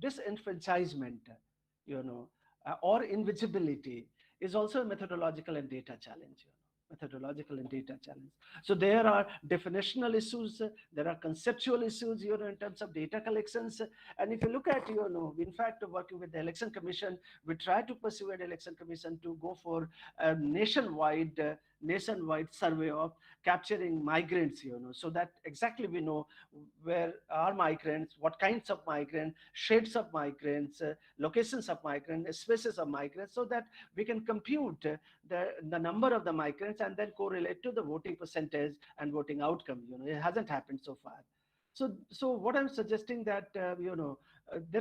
disenfranchisement, or invisibility is also a methodological and data challenge. Methodological and data challenge. So there are definitional issues, there are conceptual issues, in terms of data collections. And if you look at, in fact, working with the Election Commission, we try to persuade Election Commission to go for a nationwide survey of capturing migrants, so that exactly we know where are migrants, what kinds of migrants, shades of migrants, locations of migrants, spaces of migrants, so that we can compute the number of the migrants and then correlate to the voting percentage and voting outcome. It hasn't happened so far. So what I'm suggesting that there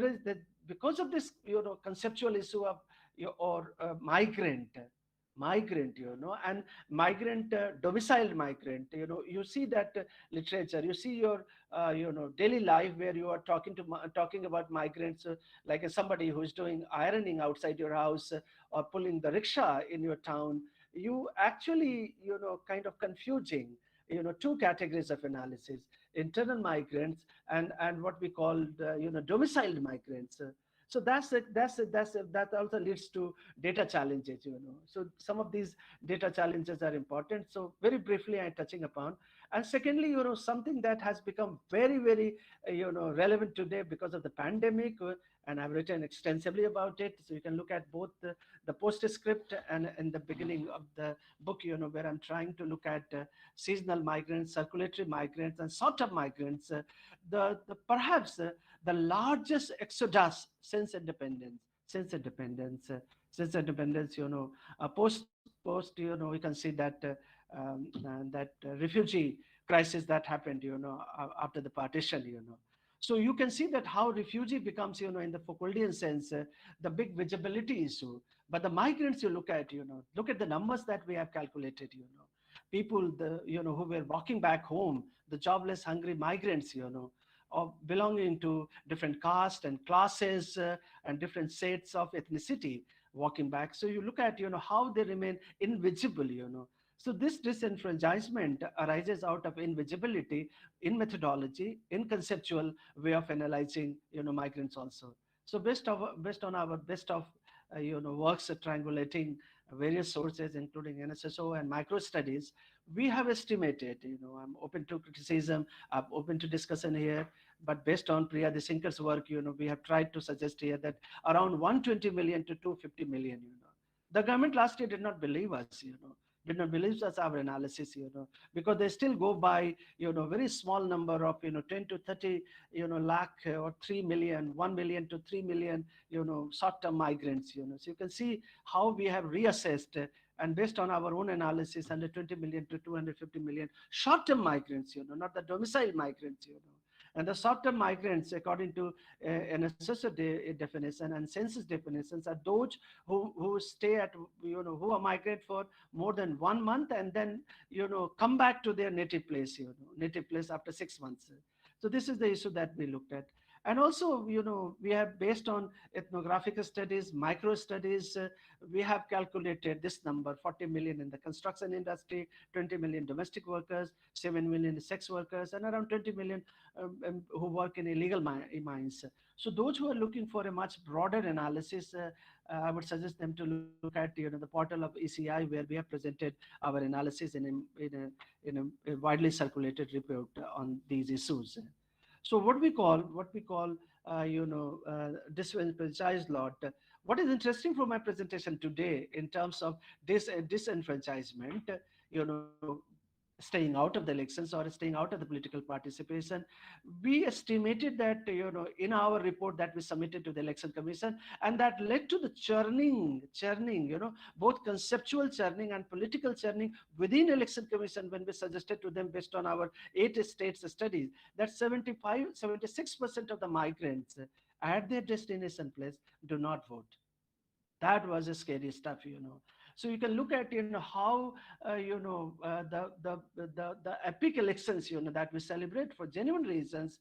is that because of this conceptual issue of migrant, and migrant, domiciled migrant, you see that literature, you see your daily life where you are talking about migrants, like somebody who is doing ironing outside your house, or pulling the rickshaw in your town. You actually kind of confusing two categories of analysis: internal migrants and what we call domiciled migrants. So that also leads to data challenges. So some of these data challenges are important. So very briefly I'm touching upon. And secondly, something that has become very, very relevant today because of the pandemic, and I've written extensively about it. So you can look at both the postscript and in the beginning of the book, where I'm trying to look at seasonal migrants, circulatory migrants, and short-term migrants. Perhaps the largest exodus since independence, post we can see that refugee crisis that happened after the partition. So you can see that how refugee becomes in the Foucauldian sense the big visibility issue. But the migrants, you look at the numbers that we have calculated. People who were walking back home, the jobless, hungry migrants, of belonging to different castes and classes and different shades of ethnicity walking back. So you look at how they remain invisible. So this disenfranchisement arises out of invisibility in methodology, in conceptual way of analyzing migrants also. So based on our best of works triangulating various sources, including NSSO and micro studies, we have estimated, I'm open to criticism, I'm open to discussion here, but based on Priya Desinkar's work, we have tried to suggest here that around 120 million to 250 million, The government last year did not believe us, did not believe us our analysis, because they still go by, very small number of, 10 to 30, lakh or 3 million, 1 million to 3 million, short-term migrants, So you can see how we have reassessed and based on our own analysis, 120 million to 250 million short-term migrants, not the domicile migrants, And the short-term migrants, according to an SSO definition and census definitions, are those who stay at, who are migrate for more than 1 month and then, come back to their native place, native place after 6 months. So this is the issue that we looked at. And also, we have, based on ethnographic studies, micro studies, we have calculated this number, 40 million in the construction industry, 20 million domestic workers, 7 million sex workers, and around 20 million who work in illegal mines. So those who are looking for a much broader analysis, I would suggest them to look at the portal of ECI, where we have presented our analysis in a widely circulated report on these issues. So what we call disenfranchised lot. What is interesting for my presentation today in terms of this disenfranchisement, staying out of the elections or staying out of the political participation, we estimated that in our report that we submitted to the Election Commission, and that led to the churning, both conceptual churning and political churning within Election Commission, when we suggested to them, based on our 8 states studies, that 76% of the migrants at their destination place do not vote. That was a scary stuff. So you can look at how the epic elections that we celebrate for genuine reasons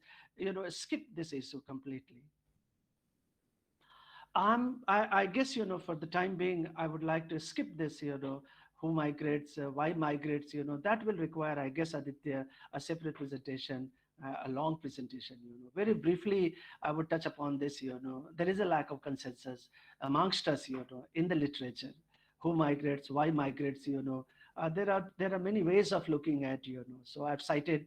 skip this issue completely. I guess for the time being I would like to skip this who migrates, why migrates, that will require, I guess, Aditya, a separate presentation a long presentation. Very briefly, I would touch upon this. There is a lack of consensus amongst us, in the literature. Who migrates? Why migrates? There are many ways of looking at. So I've cited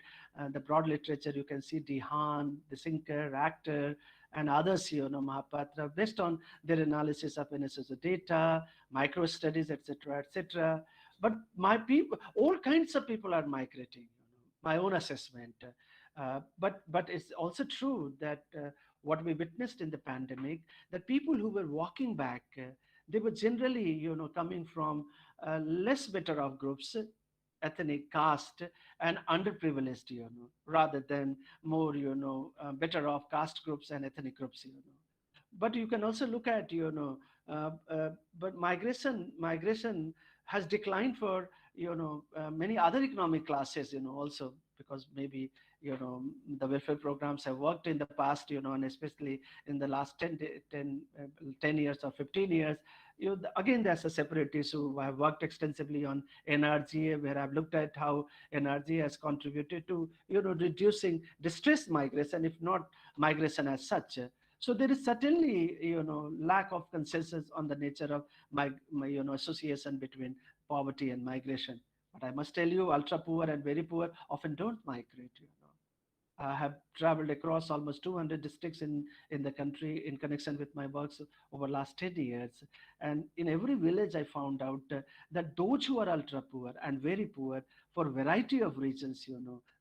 the broad literature. You can see Dehan, Disenfranchised, Actor, and others. Mahapatra, based on their analysis of NSS data, micro studies, etc., etc. But my people, all kinds of people are migrating. My own assessment. But it's also true that what we witnessed in the pandemic, that people who were walking back, they were generally, coming from less better off groups, ethnic, caste, and underprivileged, rather than more, better off caste groups and ethnic groups. But you can also look at, but migration has declined for, many other economic classes, also, because maybe, the welfare programs have worked in the past, and especially in the last 10 years or 15 years. Again, that's a separate issue. I've worked extensively on NRGA, where I've looked at how NRGA has contributed to, reducing distressed migration, if not migration as such. So there is certainly, lack of consensus on the nature of association between poverty and migration. But I must tell you, ultra poor and very poor often don't migrate. I have traveled across almost 200 districts in the country in connection with my works over last 10 years. And in every village, I found out that those who are ultra poor and very poor, for a variety of reasons,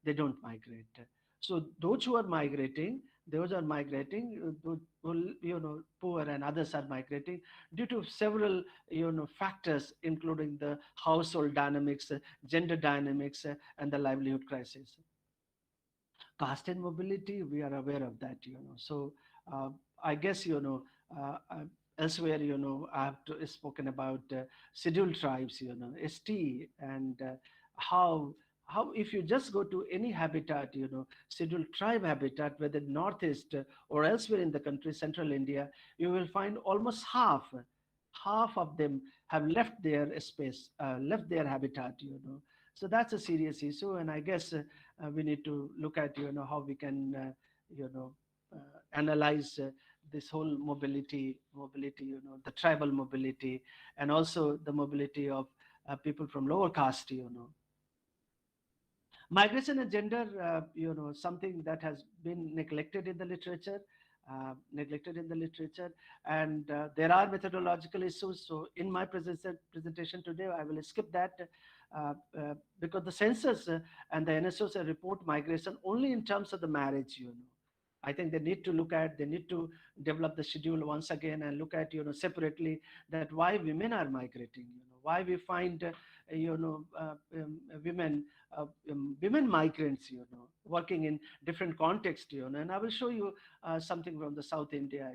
they don't migrate. So those who are migrating, those poor and others are migrating due to several, factors, including the household dynamics, gender dynamics, and the livelihood crisis. Caste and mobility, we are aware of that. So I guess, elsewhere, I have spoken about scheduled tribes, ST, and how if you just go to any habitat, scheduled tribe habitat, whether northeast or elsewhere in the country, central India, you will find almost half of them have left their space, left their habitat. So that's a serious issue, and I guess we need to look at, how we can, analyze this whole mobility, the tribal mobility, and also the mobility of people from lower caste. Migration and gender, something that has been neglected in the literature. And there are methodological issues. So in my presentation today, I will skip that because the census and the NSOs report migration only in terms of the marriage. I think they need to develop the schedule once again and look at, separately, that why women are migrating, why we find, women migrants, working in different contexts, and I will show you something from the South India,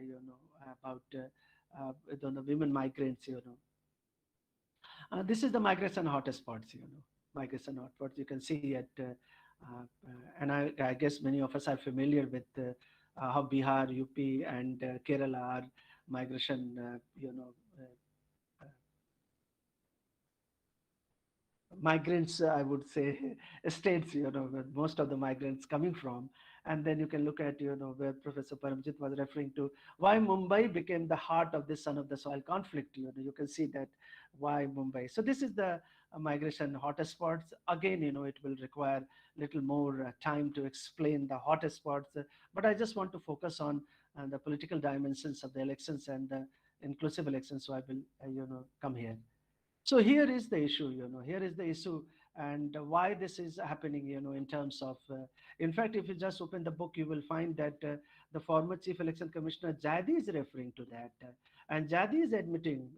about the women migrants, this is the migration hotspots, migration hotspots. You can see at, and I guess many of us are familiar with how Bihar, UP, and Kerala are migration, migrants, I would say, states, where most of the migrants coming from. And then you can look at, where Professor Paramjit was referring to why Mumbai became the heart of the son of the soil conflict. You can see that why Mumbai. So this is the migration hotspots. Again, it will require little more time to explain the hotspots, but I just want to focus on the political dimensions of the elections and the inclusive elections. So I will, come here. So here is the issue, and why this is happening, in terms of, in fact, if you just open the book, you will find that the former Chief Election Commissioner Jadi is referring to that. And Jadi is admitting,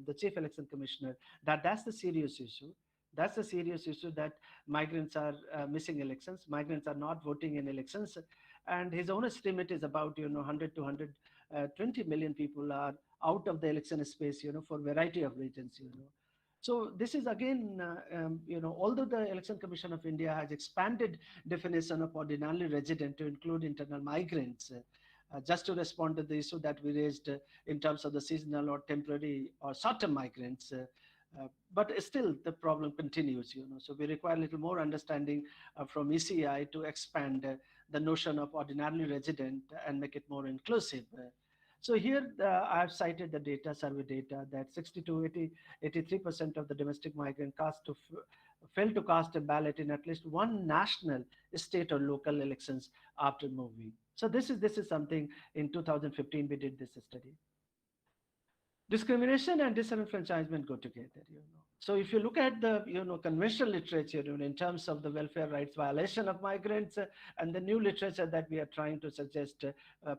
the Chief Election Commissioner, that that's the serious issue. That's the serious issue, that migrants are missing elections. Migrants are not voting in elections. And his own estimate is about, 100 to 120 million people are out of the election space, for a variety of reasons, So this is again, although the Election Commission of India has expanded definition of ordinary resident to include internal migrants, just to respond to the issue that we raised in terms of the seasonal or temporary or short-term migrants, but still the problem continues, So we require a little more understanding from ECI to expand the notion of ordinarily resident and make it more inclusive. So here I've cited the data, survey data, that 83% of the domestic migrant failed to cast a ballot in at least one national, state or local elections after moving. So this is something in 2015 we did this study. Discrimination and disenfranchisement go together, So if you look at the, conventional literature, in terms of the welfare rights violation of migrants, and the new literature that we are trying to suggest,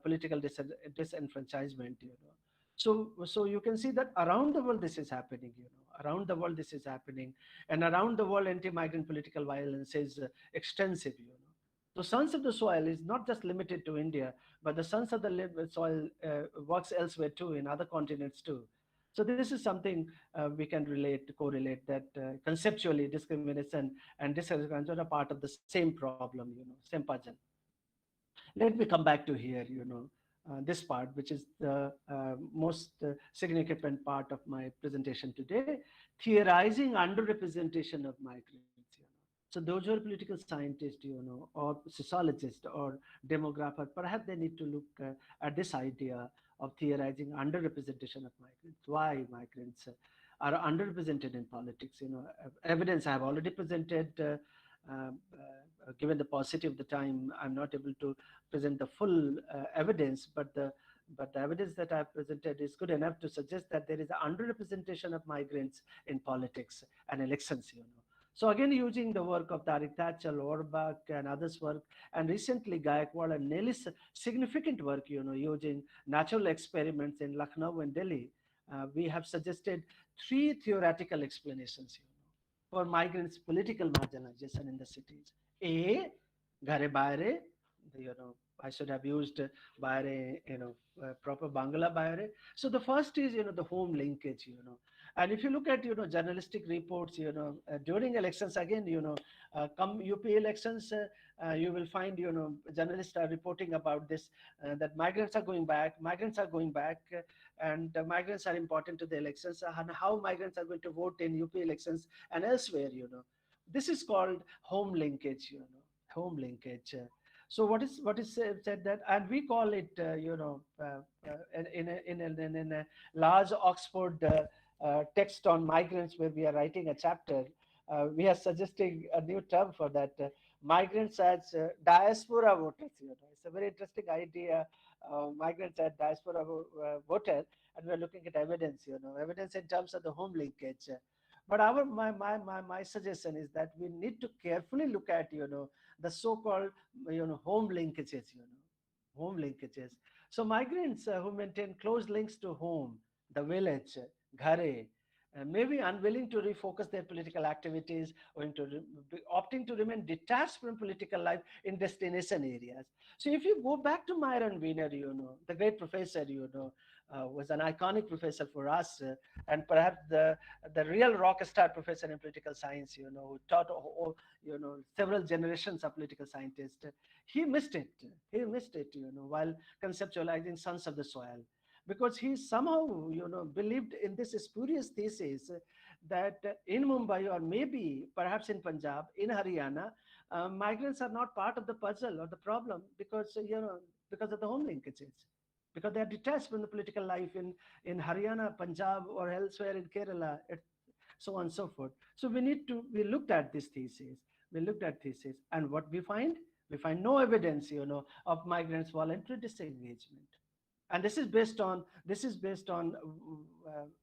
political disenfranchisement, So you can see that around the world this is happening, around the world this is happening, and around the world anti-migrant political violence is extensive, The Sons of the Soil is not just limited to India, but the Sons of the Soil works elsewhere too, in other continents too. So this is something we can correlate that conceptually discrimination and disenfranchisement are part of the same problem, same puzzle. Let me come back to here, this part, which is the most significant part of my presentation today, theorizing underrepresentation of migrants. So those who are political scientists, or sociologists or demographer, perhaps they need to look at this idea of theorizing underrepresentation of migrants. Why migrants are underrepresented in politics? Evidence I have already presented. Given the paucity of the time, I'm not able to present the full evidence, but the evidence that I've presented is good enough to suggest that there is an underrepresentation of migrants in politics and elections. So again, using the work of Tariq Thatcher, Orbach, and others' work, and recently Gaikwad and Nellis' significant work, using natural experiments in Lucknow and Delhi, we have suggested 3 theoretical explanations for migrants' political marginalization in the cities. A, Ghare Baire, I should have used Baire, proper Bangla Baire. So the first is, the home linkage, And if you look at, journalistic reports, during elections, again, come UP elections, you will find, journalists are reporting about this, that migrants are going back, and migrants are important to the elections, and how migrants are going to vote in UP elections and elsewhere, This is called home linkage, home linkage. So what is said that, and we call it, in a large Oxford text on migrants, where we are writing a chapter, we are suggesting a new term for that, migrants as diaspora voters. It's a very interesting idea, migrants as diaspora voter, and we're looking at evidence, evidence in terms of the home linkage. But my suggestion is that we need to carefully look at, the so-called, home linkages, home linkages. So migrants who maintain close links to home, the village, Ghare, may be unwilling to refocus their political activities, or opting to remain detached from political life in destination areas. So if you go back to Myron Wiener, the great professor, was an iconic professor for us, and perhaps the real rock star professor in political science, who taught, several generations of political scientists. He missed it, while conceptualizing Sons of the Soil. Because he somehow, believed in this spurious thesis that in Mumbai, or maybe perhaps in Punjab, in Haryana, migrants are not part of the puzzle or the problem, because, because of the home linkages, because they are detached from the political life in Haryana, Punjab, or elsewhere in Kerala, so on and so forth. So we looked at this thesis, and what we find? We find no evidence, of migrants' voluntary disengagement. And this is based on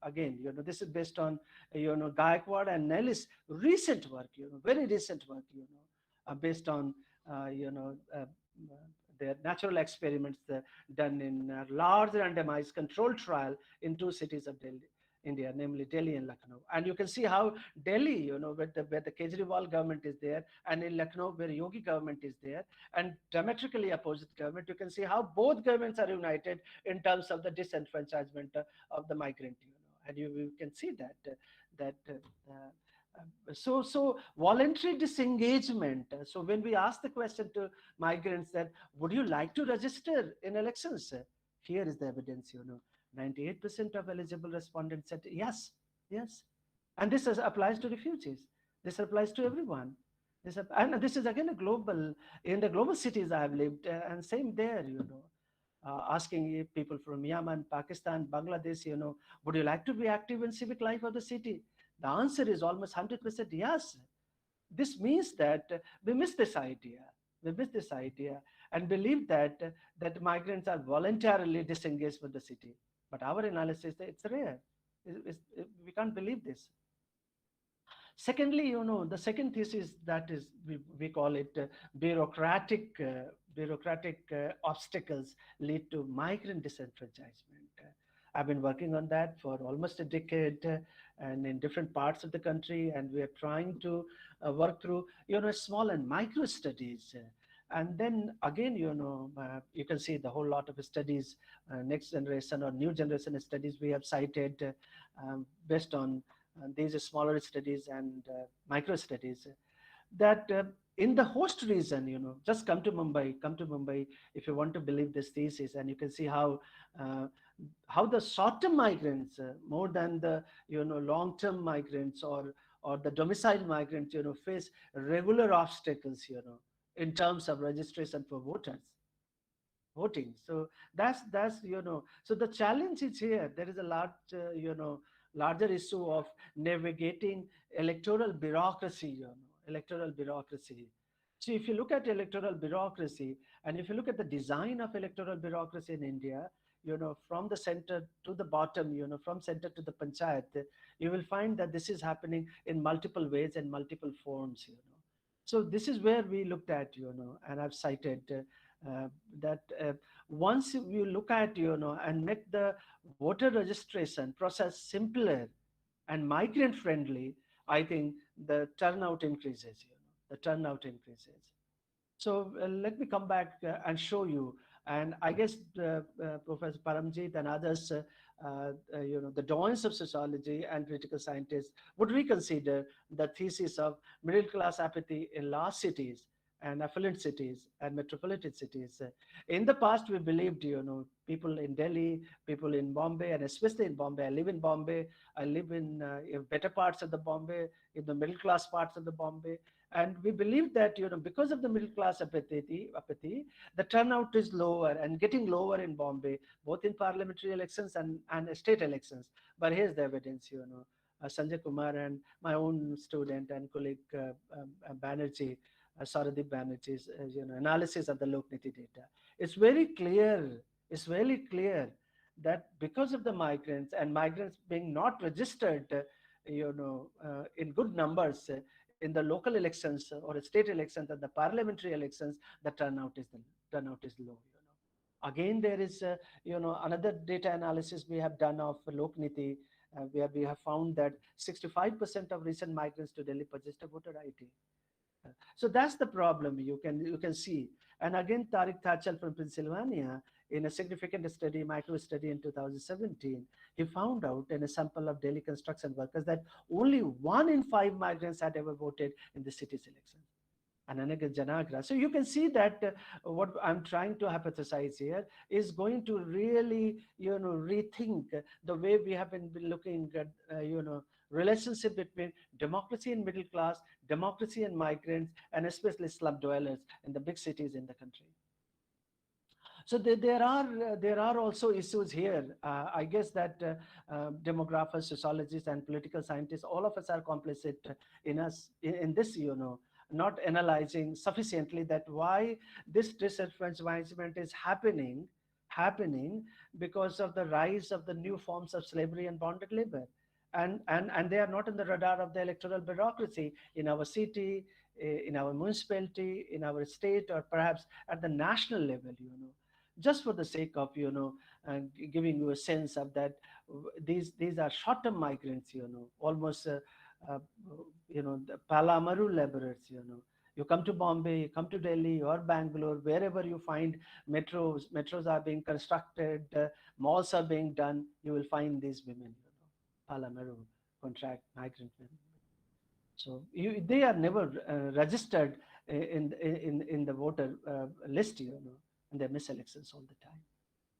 again, this is based on, Gaikwad and Nellis' recent work, very recent work, based on, their natural experiments done in a large randomized controlled trial in 2 cities of India, namely Delhi and Lucknow. And you can see how Delhi, where the Kejriwal government is there, and in Lucknow, where Yogi government is there, and diametrically opposite government, you can see how both governments are united in terms of the disenfranchisement of the migrant, and you can see that so voluntary disengagement. So when we ask the question to migrants that, would you like to register in elections? Here is the evidence, 98% of eligible respondents said yes. And this applies to refugees. This applies to everyone. And this is again a global, in the global cities I have lived, and same there, asking people from Yemen, Pakistan, Bangladesh, would you like to be active in civic life of the city? The answer is almost 100% yes. This means that we miss this idea. We miss this idea and believe that migrants are voluntarily disengaged with the city. But our analysis, it's rare. We can't believe this. Secondly, the second thesis, that is, we call it bureaucratic obstacles lead to migrant disenfranchisement. I've been working on that for almost a decade, and in different parts of the country, and we are trying to work through, small and micro studies. And then again, you can see the whole lot of studies, next generation or new generation studies we have cited, based on these smaller studies and micro studies, that in the host region, just come to Mumbai if you want to believe this thesis, and you can see how the short-term migrants, more than the long-term migrants or the domicile migrants, face regular obstacles, in terms of registration for voting. So that's so the challenge is here. There is a larger issue of navigating electoral bureaucracy. Electoral bureaucracy. So if you look at electoral bureaucracy, and if you look at the design of electoral bureaucracy in India, from the center to the bottom, from center to the panchayat, you will find that this is happening in multiple ways and multiple forms. So this is where we looked at, and I've cited that once you look at, and make the voter registration process simpler and migrant friendly, I think the turnout increases. The turnout increases. So let me come back and show you. And I guess Professor Paramjit and others, the doyens of sociology and political scientists would reconsider the thesis of middle class apathy in large cities and affluent cities and metropolitan cities. In the past, we believed, people in Delhi, people in Bombay, and especially in Bombay. I live in Bombay. I live in better parts of the Bombay, in the middle class parts of the Bombay. And we believe that, because of the middle class apathy, the turnout is lower and getting lower in Bombay, both in parliamentary elections and state elections. But here's the evidence, Sanjay Kumar and my own student and colleague Banerjee, Saradip Banerjee's analysis of the Lokniti data. It's very clear. It's very clear that because of the migrants and migrants being not registered, in good numbers in the local elections or state elections and the parliamentary elections, the turnout is low. Again, there is another data analysis we have done of Lokniti, where we have found that 65% of recent migrants to Delhi purchased a voter ID. So that's the problem you can see. And again, Tariq Thachal from Pennsylvania, in a significant study, micro study in 2017, he found out in a sample of Delhi construction workers that only 1 in 5 migrants had ever voted in the city's election. So you can see that what I'm trying to hypothesize here is going to really, rethink the way we have been looking at, relationship between democracy and middle class, democracy and migrants, and especially slum dwellers in the big cities in the country. So there are also issues here. I guess that demographers, sociologists, and political scientists, all of us are complicit in this, not analyzing sufficiently that why this disenfranchisement is happening because of the rise of the new forms of slavery and bonded labor. And they are not on the radar of the electoral bureaucracy in our city, in our municipality, in our state, or perhaps at the national level, just for the sake of, giving you a sense of that these are short-term migrants, almost, the Palamaru laborers, You come to Bombay, you come to Delhi or Bangalore, wherever you find metros are being constructed, malls are being done, you will find these women, Palamaru contract migrant women. So they are never registered in the voter list, and they miss elections all the time.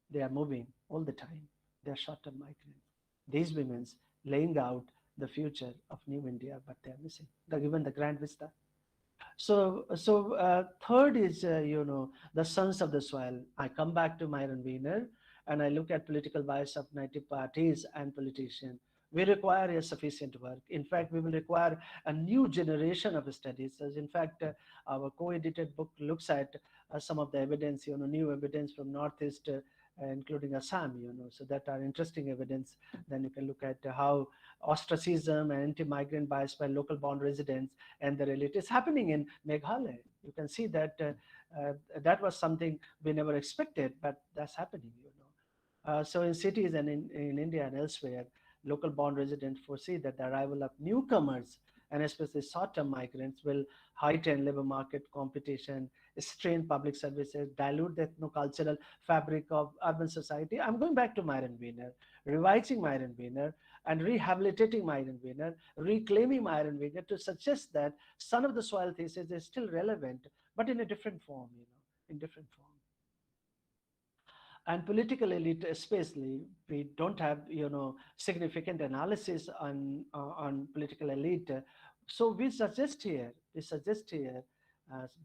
They are moving all the time. They are short-term migrants. These women's laying out the future of New India, but they are missing, given the grand vista. So third is, the sons of the soil. I come back to Myron Wiener and I look at political bias of native parties and politicians. We require a sufficient work. In fact, we will require a new generation of studies. As in fact, our co-edited book looks at some of the evidence, new evidence from Northeast, including Assam, so that are interesting evidence. Then you can look at how ostracism and anti-migrant bias by local born residents and the relatives happening in Meghalaya. You can see that that was something we never expected, but that's happening. So in cities and in India and elsewhere, local born residents foresee that the arrival of newcomers and especially short-term migrants will heighten labor market competition, strain public services, dilute the ethno-cultural fabric of urban society. I'm going back to Myron Wiener, revising Myron Wiener and rehabilitating Myron Wiener, reclaiming Myron Wiener to suggest that son of the soil thesis is still relevant, but in a different form, in different form. And political elite especially, we don't have significant analysis on political elite. So we suggest here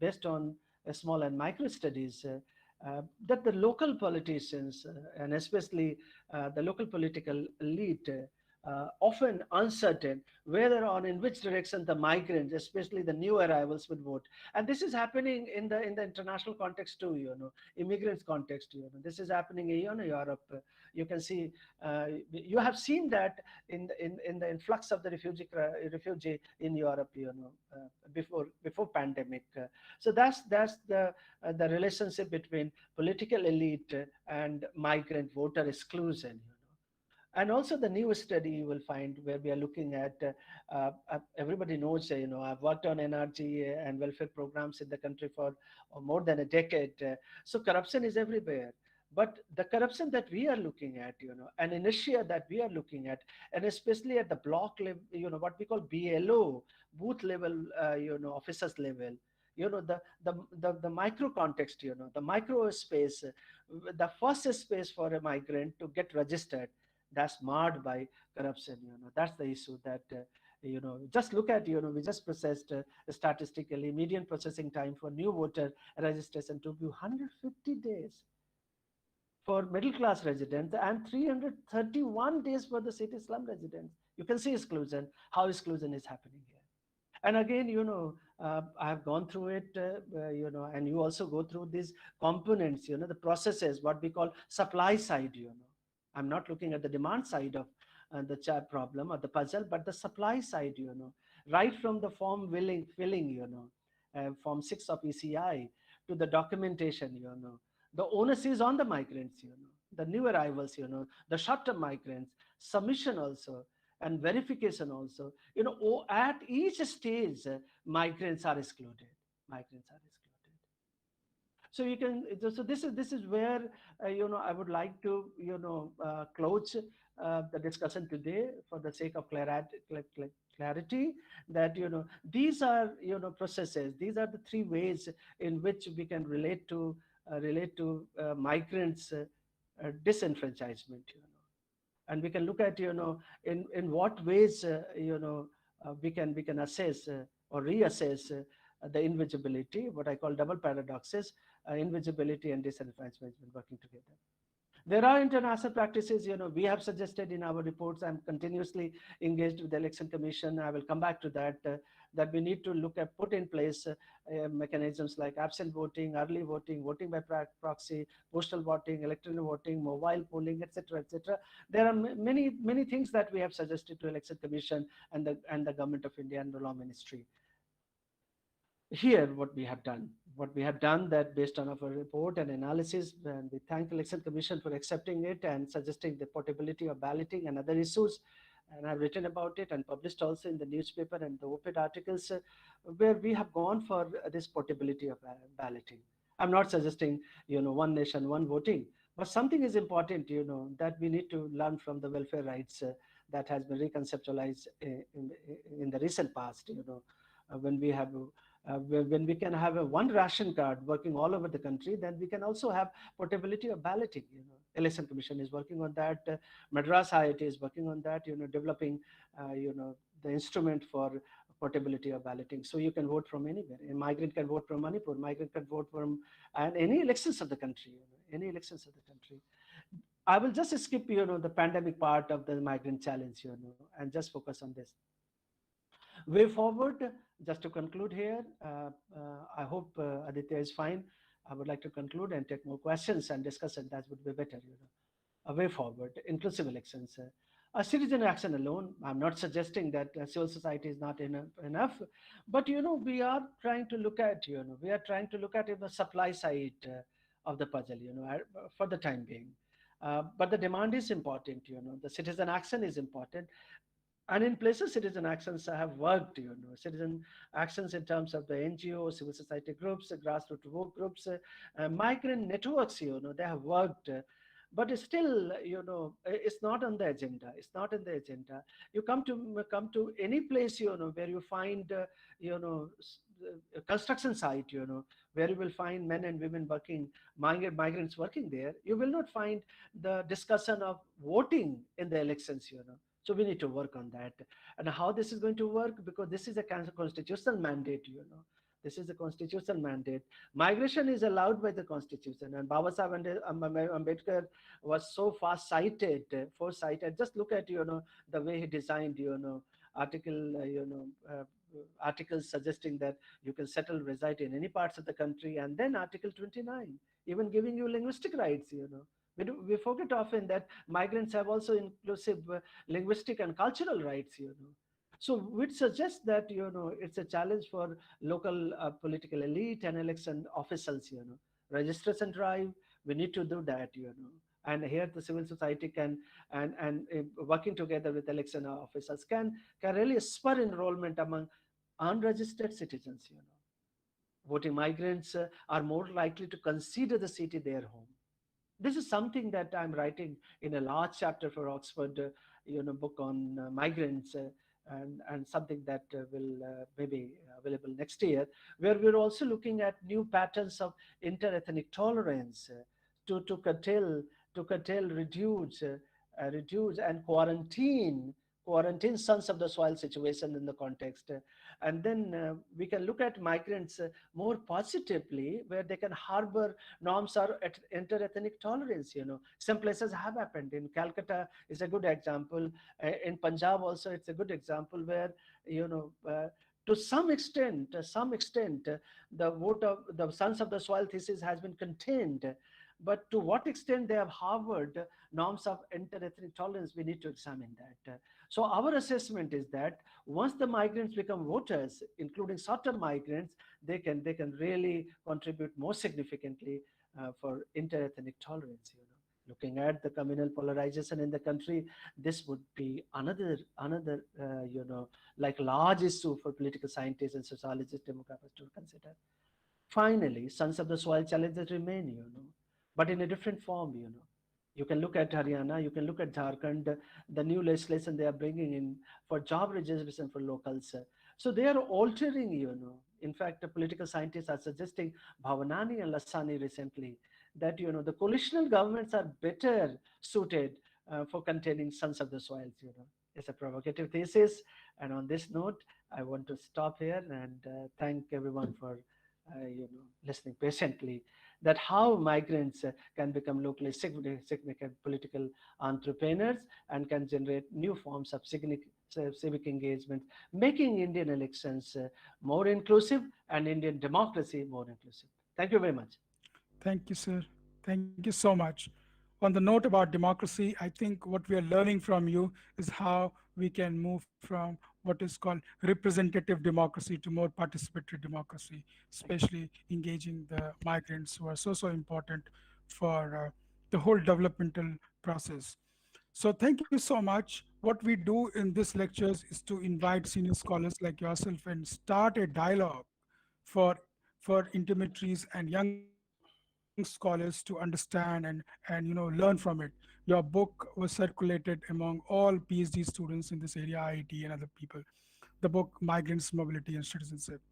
based on small and micro studies, that the local politicians and especially the local political elite often uncertain whether or in which direction the migrants, especially the new arrivals, would vote. And this is happening in the international context too, immigrants context. This is happening in Europe. You can see, you have seen that in the influx of the refugee in Europe, before pandemic. So that's the relationship between political elite and migrant voter exclusion. And also the new study you will find where we are looking at, everybody knows, I've worked on NRG and welfare programs in the country for more than a decade. So corruption is everywhere. But the corruption that we are looking at, an inertia that we are looking at, and especially at the block level, what we call BLO, booth level, officers level, the micro context, the micro space, the first space for a migrant to get registered, that's marred by corruption. That's the issue that just look at, we just processed statistically median processing time for new voter registration to be 150 days for middle class residents and 331 days for the city slum residents. You can see exclusion, how exclusion is happening here. And again, I have gone through it, and you also go through these components, the processes, what we call supply side. I'm not looking at the demand side of the problem or the puzzle, but the supply side, right from the form filling, form 6 of ECI to the documentation, the onus is on the migrants, the new arrivals, the short-term migrants, submission also, and verification also. At each stage, migrants are excluded. So you can. So this is where I would like to close the discussion today for the sake of clarity. That these are processes. These are the three ways in which we can relate to migrants' disenfranchisement. And we can look at in what ways we can assess or reassess the invisibility, what I call double paradoxes, invisibility and disenfranchisement working together. There are international practices, we have suggested in our reports. I'm continuously engaged with the Election Commission. I will come back to that, that we need to put in place mechanisms like absent voting, early voting, voting by proxy, postal voting, electronic voting, mobile polling, etc., etc. There are many things that we have suggested to Election Commission and the Government of India and the Law Ministry. Here, what we have done that based on our report and analysis, and we thank the Election Commission for accepting it and suggesting the portability of balloting and other issues. And I've written about it and published also in the newspaper and the op-ed articles where we have gone for this portability of balloting. I'm not suggesting, one nation, one voting, but something is important, that we need to learn from the welfare rights that has been reconceptualized in the recent past, when we have when we can have a one ration card working all over the country, then we can also have portability of balloting. Election Commission is working on that. Madras IIT is working on that. Developing the instrument for portability of balloting. So you can vote from anywhere. A migrant can vote from Manipur, migrant can vote from and any elections of the country, any elections of the country. I will just skip, the pandemic part of the migrant challenge, and just focus on this. Way forward, just to conclude here, I hope Aditya is fine. I would like to conclude and take more questions and discuss it. That would be better, A way forward, inclusive elections. A citizen action alone, I'm not suggesting that civil society is not enough, but we are trying to look at, we are trying to look at the supply side of the puzzle, for the time being. But the demand is important, the citizen action is important. And in places, citizen actions have worked, citizen actions in terms of the NGOs, civil society groups, grassroots work groups, migrant networks, they have worked. But it's still, it's not on the agenda. It's not in the agenda. You come to any place, where you find, a construction site, where you will find men and women working, migrants working there. You will not find the discussion of voting in the elections, So we need to work on that. And how this is going to work, because this is a constitutional mandate, This is a constitutional mandate. Migration is allowed by the constitution, and Baba Sahib Ambedkar was so foresighted. Just look at, the way he designed, articles suggesting that you can settle, reside in any parts of the country, and then Article 29, even giving you linguistic rights, We forget often that migrants have also inclusive linguistic and cultural rights, So which suggests that, it's a challenge for local political elite and election officials, Registration drive, we need to do that, And here the civil society can, and working together with election officials can really spur enrollment among unregistered citizens, Voting migrants are more likely to consider the city their home. This is something that I'm writing in a large chapter for Oxford, book on migrants, and something that will maybe available next year, where we're also looking at new patterns of interethnic tolerance to curtail, reduce and quarantine sons of the soil situation in the context. And then we can look at migrants more positively, where they can harbor norms or interethnic tolerance. Some places have happened. In Calcutta is a good example. In Punjab also, it's a good example where, to some extent, the vote of the sons of the soil thesis has been contained. But to what extent they have harbored norms of interethnic tolerance, we need to examine that. So our assessment is that once the migrants become voters, including short-term migrants, they can really contribute more significantly for interethnic tolerance. Looking at the communal polarization in the country, this would be another like large issue for political scientists and sociologists, demographers to consider. Finally, sons of the soil challenges remain, but in a different form, You can look at Haryana, you can look at Jharkhand, the new legislation they are bringing in for job reservation for locals. So they are altering, In fact, the political scientists are suggesting, Bhavanani and Lassani recently, that, the coalitional governments are better suited for containing sons of the soils, It's a provocative thesis. And on this note, I want to stop here and thank everyone for listening patiently, that how migrants can become locally significant political entrepreneurs and can generate new forms of civic engagement, making Indian elections more inclusive and Indian democracy more inclusive. Thank you very much. Thank you, sir. Thank you so much. On the note about democracy, I think what we are learning from you is how we can move from what is called representative democracy to more participatory democracy, especially engaging the migrants who are so important for the whole developmental process. So thank you so much. What we do in these lectures is to invite senior scholars like yourself and start a dialogue for intermediaries and young scholars to understand and learn from it. Your book was circulated among all PhD students in this area, IIT and other people. The book Migrants, Mobility and Citizenship.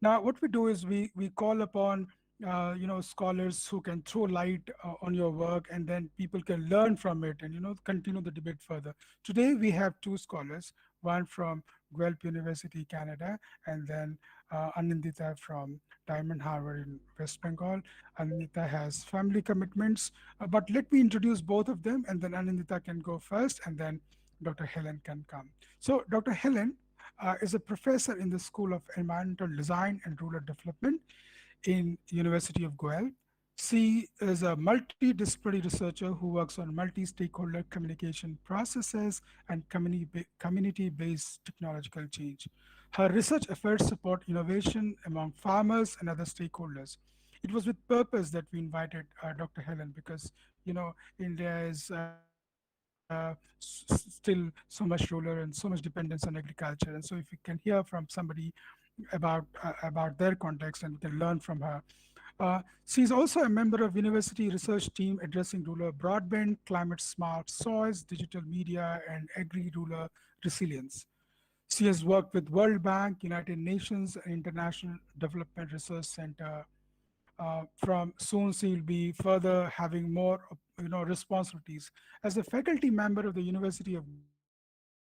Now what we do is we call upon scholars who can throw light on your work, and then people can learn from it and continue the debate further. Today we have two scholars, one from Guelph University, Canada, and then Anindita from Diamond Harvard in West Bengal. Anindita has family commitments, but let me introduce both of them, and then Anindita can go first, and then Dr. Helen can come. So Dr. Helen is a professor in the School of Environmental Design and Rural Development in University of Guelph. She is a multidisciplinary researcher who works on multi-stakeholder communication processes and community-based technological change. Her research efforts support innovation among farmers and other stakeholders. It was with purpose that we invited Dr. Helen, because India is still so much rural and so much dependence on agriculture. And so if we can hear from somebody about their context, and we can learn from her. She's also a member of university research team addressing rural broadband, climate smart soils, digital media, and agri-rural resilience. She has worked with World Bank, United Nations, and International Development Research Center. From soon she will be further having more responsibilities. As a faculty member of the University of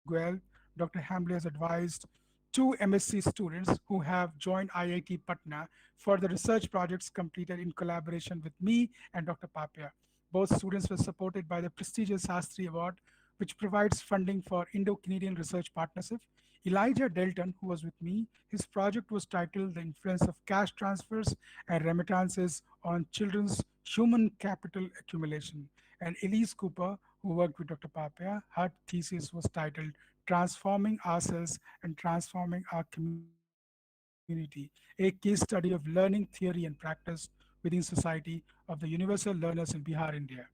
Guelph, Dr. Hamble has advised two MSc students who have joined IIT Patna for the research projects completed in collaboration with me and Dr. Papia. Both students were supported by the prestigious Sastry Award, which provides funding for Indo-Canadian Research Partnership. Elijah Delton, who was with me, his project was titled The Influence of Cash Transfers and Remittances on Children's Human Capital Accumulation. And Elise Cooper, who worked with Dr. Papia, her thesis was titled Transforming Ourselves and Transforming Our Community, a case study of learning theory and practice within society of the universal learners in Bihar, India.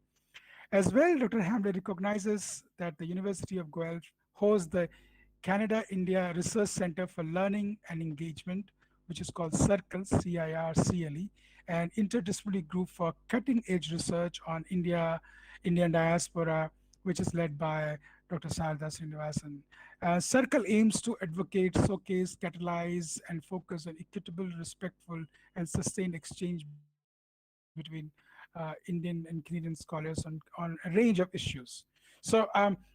As well, Dr. Hamble recognizes that the University of Guelph hosts the Canada-India Research Center for Learning and Engagement, which is called CIRCLE, CIRCLE, an interdisciplinary group for cutting-edge research on Indian diaspora, which is led by Dr. Sarada Srinivasan. CIRCLE aims to advocate, showcase, catalyze, and focus on equitable, respectful, and sustained exchange between Indian and Canadian scholars on a range of issues. So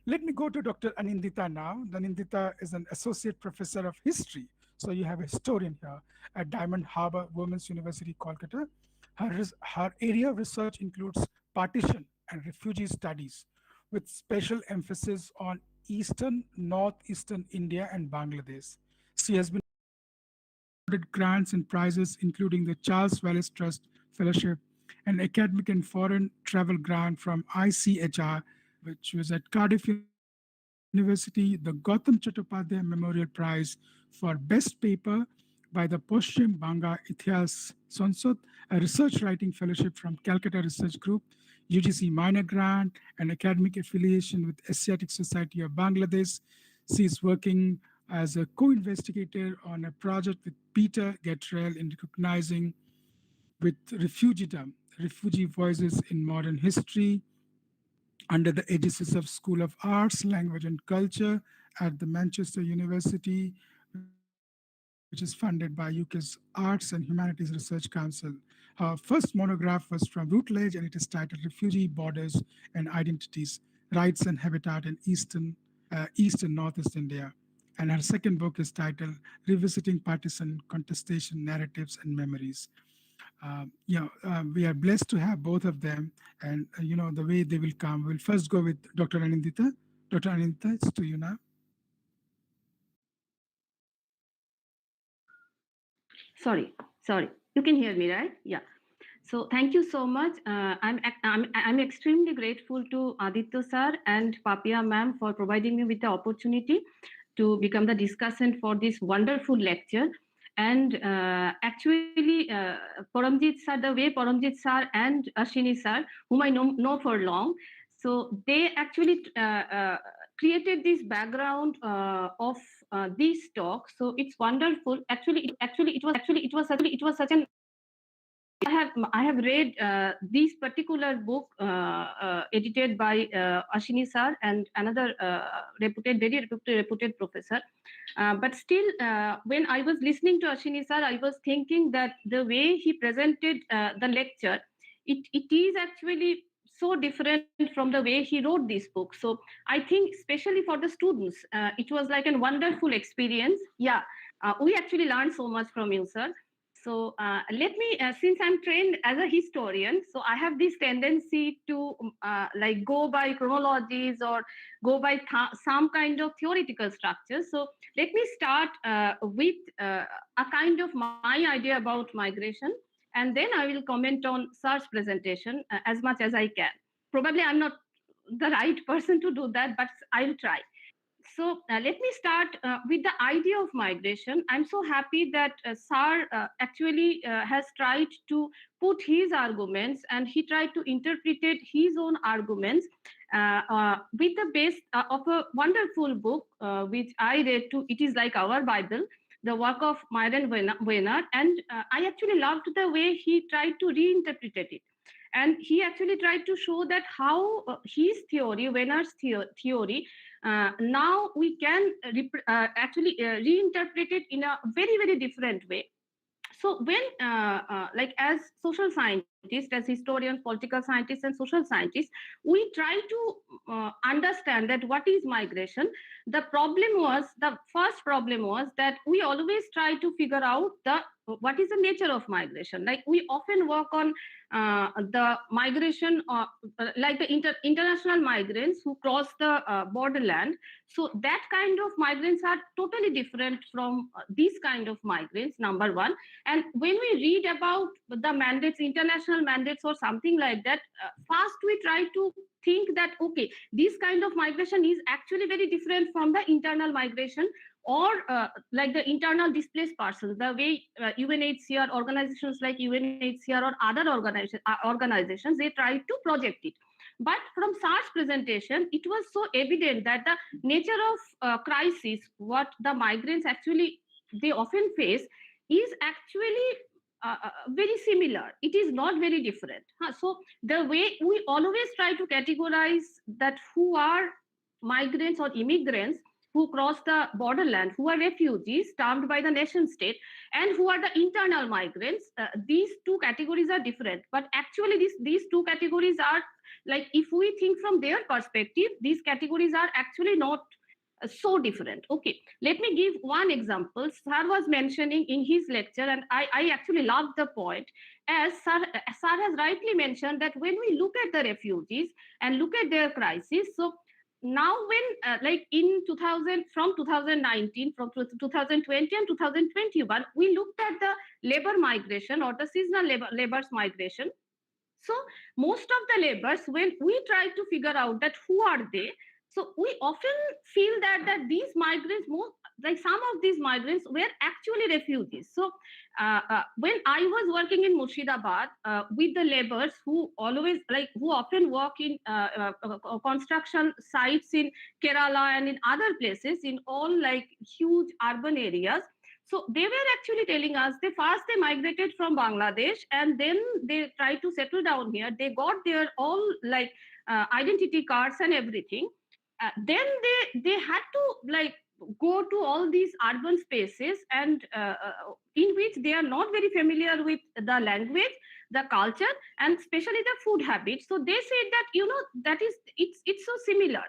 let me go to Dr. Anindita now. Anindita is an associate professor of history. So you have a historian here at Diamond Harbour Women's University, Kolkata. Her area of research includes partition and refugee studies, with special emphasis on eastern, northeastern India and Bangladesh. She has been awarded grants and prizes, including the Charles Wallace Trust Fellowship, an academic and foreign travel grant from ICHR, which was at Cardiff University, the Gautam Chattopadhyay Memorial Prize for Best Paper by the Paschim Banga Itias Sansad, a research writing fellowship from Calcutta Research Group, UGC minor grant, and academic affiliation with Asiatic Society of Bangladesh. She is working as a co-investigator on a project with Peter Gatrell in recognizing with refugee voices in modern history, under the aegis of School of Arts, Language and Culture at the Manchester University, which is funded by UK's Arts and Humanities Research Council. Her first monograph was from Routledge, and it is titled Refugee Borders and Identities, Rights and Habitat in East and Northeast India. And her second book is titled Revisiting Partisan Contestation Narratives and Memories. We are blessed to have both of them, and the way they will come. We'll first go with Dr. Anindita. Dr. Anindita, it's to you now. Sorry. You can hear me, right? Yeah. So thank you so much. I'm extremely grateful to Aditya sir and Papia ma'am for providing me with the opportunity to become the discussant for this wonderful lecture. And actually, Paramjit sir, the way Paramjit sir and Ashwini sir, whom I know for long, so they actually created this background of this talk. So it's wonderful. Actually, it was such an I have read this particular book edited by Ashwani sir and another very reputed professor. But still, when I was listening to Ashwani sir, I was thinking that the way he presented the lecture, it is actually so different from the way he wrote this book. So I think, especially for the students, it was like a wonderful experience. Yeah, we actually learned so much from you, sir. So let me, since I'm trained as a historian, so I have this tendency to like go by chronologies or go by some kind of theoretical structure. So let me start with a kind of my idea about migration, and then I will comment on sir's presentation as much as I can. Probably I'm not the right person to do that, but I'll try. So let me start with the idea of migration. I'm so happy that Sar actually has tried to put his arguments, and he tried to interpret his own arguments with the base of a wonderful book which I read too. It is like our Bible, the work of Myron Weiner, and I actually loved the way he tried to reinterpret it. And he actually tried to show that how his theory, Weiner's theory, now we can actually reinterpret it in a very, very different way. So when, like as social scientists, as historians, political scientists, and social scientists, we try to understand that what is migration. The first problem was that we always try to figure out what is the nature of migration. Like we often work on the migration, like the international migrants who cross the borderland. So that kind of migrants are totally different from these kind of migrants, number one. And when we read about the mandates, international mandates or something like that, first we try to think that, okay, this kind of migration is actually very different from the internal migration, or like the internal displaced persons, the way UNHCR, organizations like UNHCR or other organizations, they try to project it. But from Sar's presentation, it was so evident that the nature of crisis, what the migrants actually, they often face, is actually very similar. It is not very different. So the way we always try to categorize that who are migrants or immigrants who cross the borderland, who are refugees termed by the nation state, and who are the internal migrants, these two categories are different. But actually these two categories are, like, if we think from their perspective, these categories are actually not so different. Okay, let me give one example. Sir was mentioning in his lecture, and I actually love the point, as Sir has rightly mentioned, that when we look at the refugees and look at their crisis, so now when like in 2000, from 2019, from 2020 and 2021, we looked at the labor migration or the seasonal labor's migration. So most of the laborers, when we try to figure out that who are they, so we often feel that these migrants, like some of these migrants were actually refugees. So when I was working in Murshidabad with the laborers who often work in construction sites in Kerala and in other places, in all like huge urban areas. So they were actually telling us they migrated from Bangladesh, and then they tried to settle down here. They got their all like identity cards and everything. Then they had to like go to all these urban spaces, and in which they are not very familiar with the language, the culture, and especially the food habits. So they said that that is it's so similar.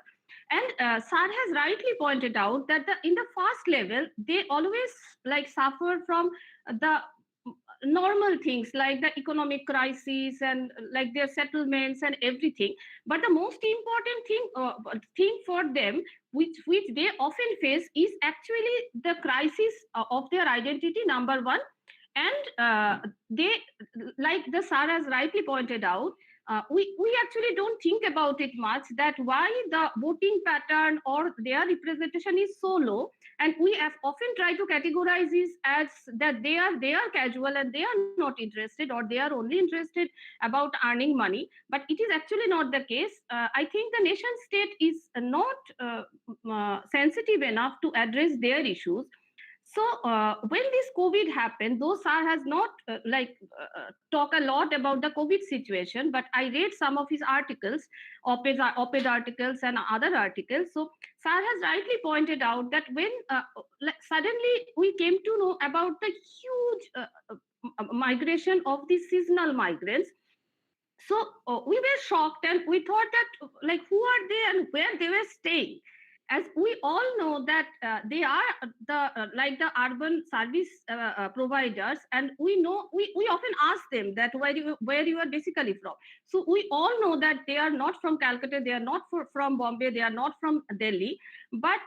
And Sar has rightly pointed out that in the first level, they always like suffer from the normal things like the economic crisis and like their settlements and everything. But the most important thing for them, which they often face, is actually the crisis of their identity, number one. And they, like the Sar has rightly pointed out, we actually don't think about it much, that why the voting pattern or their representation is so low, and we have often try to categorize this as that they are casual and they are not interested, or they are only interested about earning money. But it is actually not the case. I think the nation state is not sensitive enough to address their issues. So when this COVID happened, though Sir has not talk a lot about the COVID situation, but I read some of his articles, op-ed articles and other articles. So Sir has rightly pointed out that when suddenly we came to know about the huge migration of the seasonal migrants. So we were shocked and we thought that who are they and where they were staying. As we all know that they are the urban service providers, and we know we often ask them that where you are basically from. So we all know that they are not from Calcutta, they are not from Bombay, they are not from Delhi, but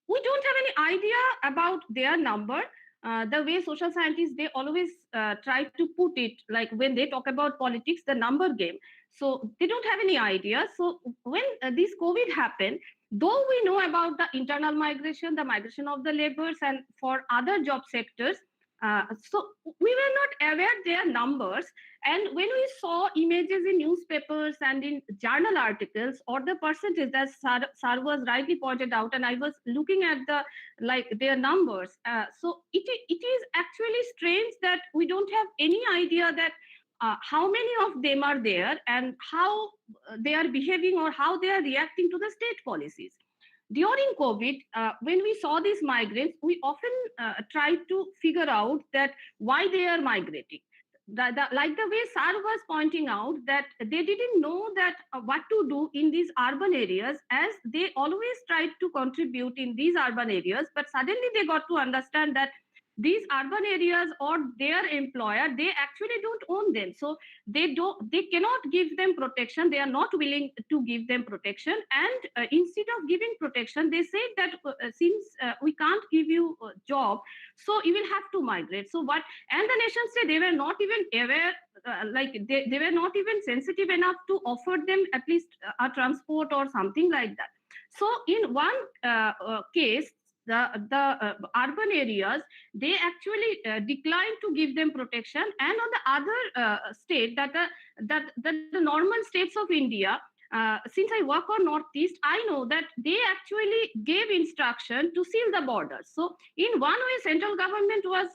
we don't have any idea about their number. The way social scientists, they always try to put it, like when they talk about politics, the number game. So they don't have any idea. So when this COVID happened, though we know about the internal migration, the migration of the laborers and for other job sectors, so we were not aware their numbers. And when we saw images in newspapers and in journal articles or the percentage that Sar was rightly pointed out, and I was looking at their numbers, so it is actually strange that we don't have any idea that how many of them are there and how they are behaving or how they are reacting to the state policies. During COVID, when we saw these migrants, we often tried to figure out that why they are migrating. Like the way Sar was pointing out, that they didn't know that what to do in these urban areas, as they always tried to contribute in these urban areas, but suddenly they got to understand that these urban areas or their employer, they actually don't own them. So they cannot give them protection. They are not willing to give them protection. And instead of giving protection, they say that since we can't give you a job, so you will have to migrate. So what, and the nation state, they were not even aware, they were not even sensitive enough to offer them at least a transport or something like that. So in one case, the urban areas, they actually declined to give them protection. And on the other state, that the normal states of India, since I work on Northeast, I know that they actually gave instruction to seal the borders. So in one way, central government was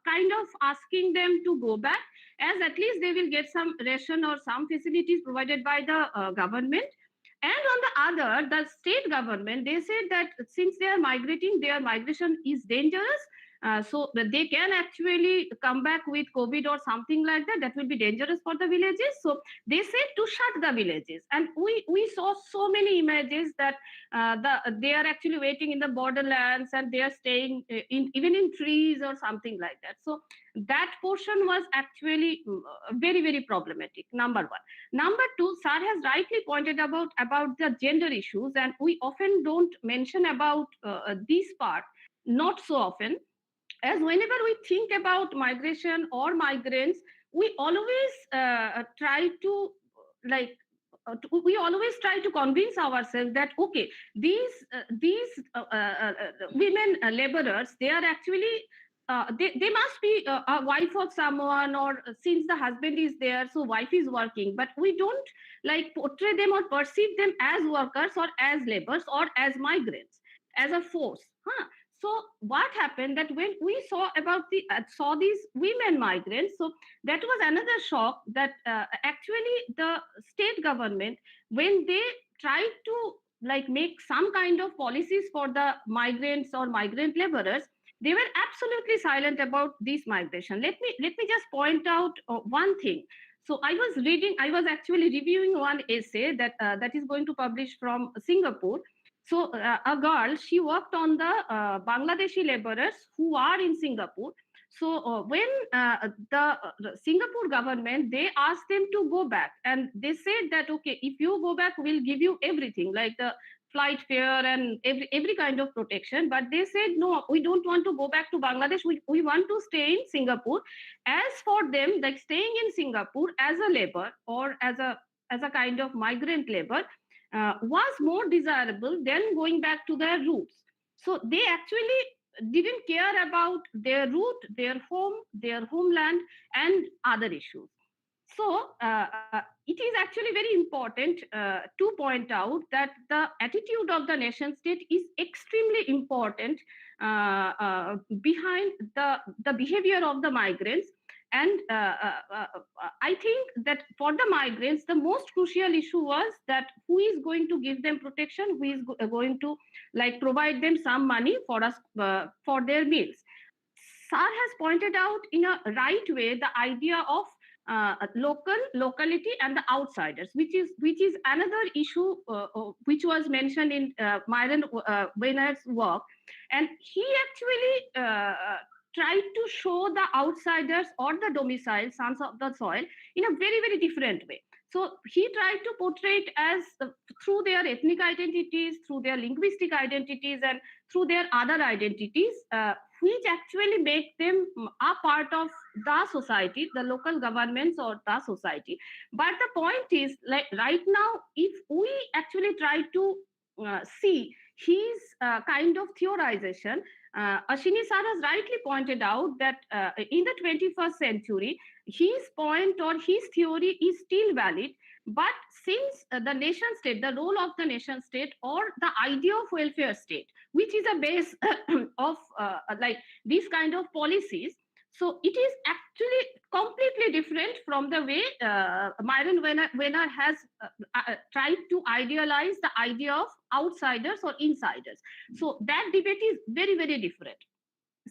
kind of asking them to go back, as at least they will get some ration or some facilities provided by the government. And on the other, the state government, they said that since they are migrating, their migration is dangerous. So they can actually come back with COVID or something like that. That will be dangerous for the villages. So they said to shut the villages. And we saw so many images that they are actually waiting in the borderlands and they are staying even in trees or something like that. So that portion was actually very, very problematic, number one. Number two, Sar has rightly pointed about the gender issues, and we often don't mention about this part, not so often, as whenever we think about migration or migrants, we always try to we always try to convince ourselves that okay, these women laborers, they are actually they must be a wife of someone, or since the husband is there, so wife is working. But we don't portray them or perceive them as workers or as laborers or as migrants, as a force. So what happened, that when we saw these women migrants, so that was another shock, that actually the state government, when they tried to make some kind of policies for the migrants or migrant laborers, they were absolutely silent about this migration. Let me just point out one thing. So I was actually reviewing one essay that is going to publish from Singapore. So a girl, she worked on the Bangladeshi laborers who are in Singapore. So when the Singapore government, they asked them to go back, and they said that, okay, if you go back, we'll give you everything, like the flight fare and every kind of protection. But they said, no, we don't want to go back to Bangladesh. We want to stay in Singapore. As for them, like staying in Singapore as a labor or as a kind of migrant labor, was more desirable than going back to their roots. So they actually didn't care about their root, their home, their homeland, and other issues. So it is actually very important to point out that the attitude of the nation state is extremely important behind the behavior of the migrants. And I think that for the migrants, the most crucial issue was that who is going to give them protection, who is going to like provide them some money for us for their meals. Sar has pointed out in a right way the idea of locality and the outsiders, which is another issue which was mentioned in Myron Weiner's work, and he actually tried to show the outsiders or the domicile sons of the soil in a very very different way. So he tried to portray it as through their ethnic identities, through their linguistic identities, and through their other identities, which actually make them a part of the society, the local governments or the society. But the point is, like right now, if we actually try to see his kind of theorization, Ashwini Sar has rightly pointed out that in the 21st century, his point or his theory is still valid. But since the nation state, the role of the nation state or the idea of welfare state, which is a base of like these kind of policies, so it is actually completely different from the way Myron Wenner has tried to idealize the idea of outsiders or insiders. So that debate is very, very different.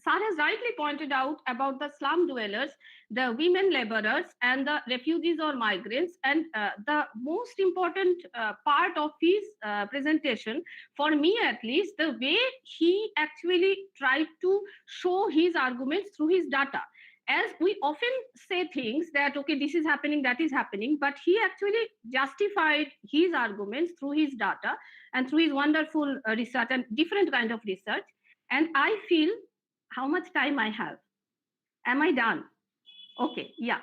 Sar has rightly pointed out about the slum dwellers, the women laborers, and the refugees or migrants. And the most important part of his presentation, for me at least, the way he actually tried to show his arguments through his data. As we often say things that, okay, this is happening, that is happening, but he actually justified his arguments through his data and through his wonderful research and different kind of research. And I feel how much time I have. Am I done? Okay, yeah.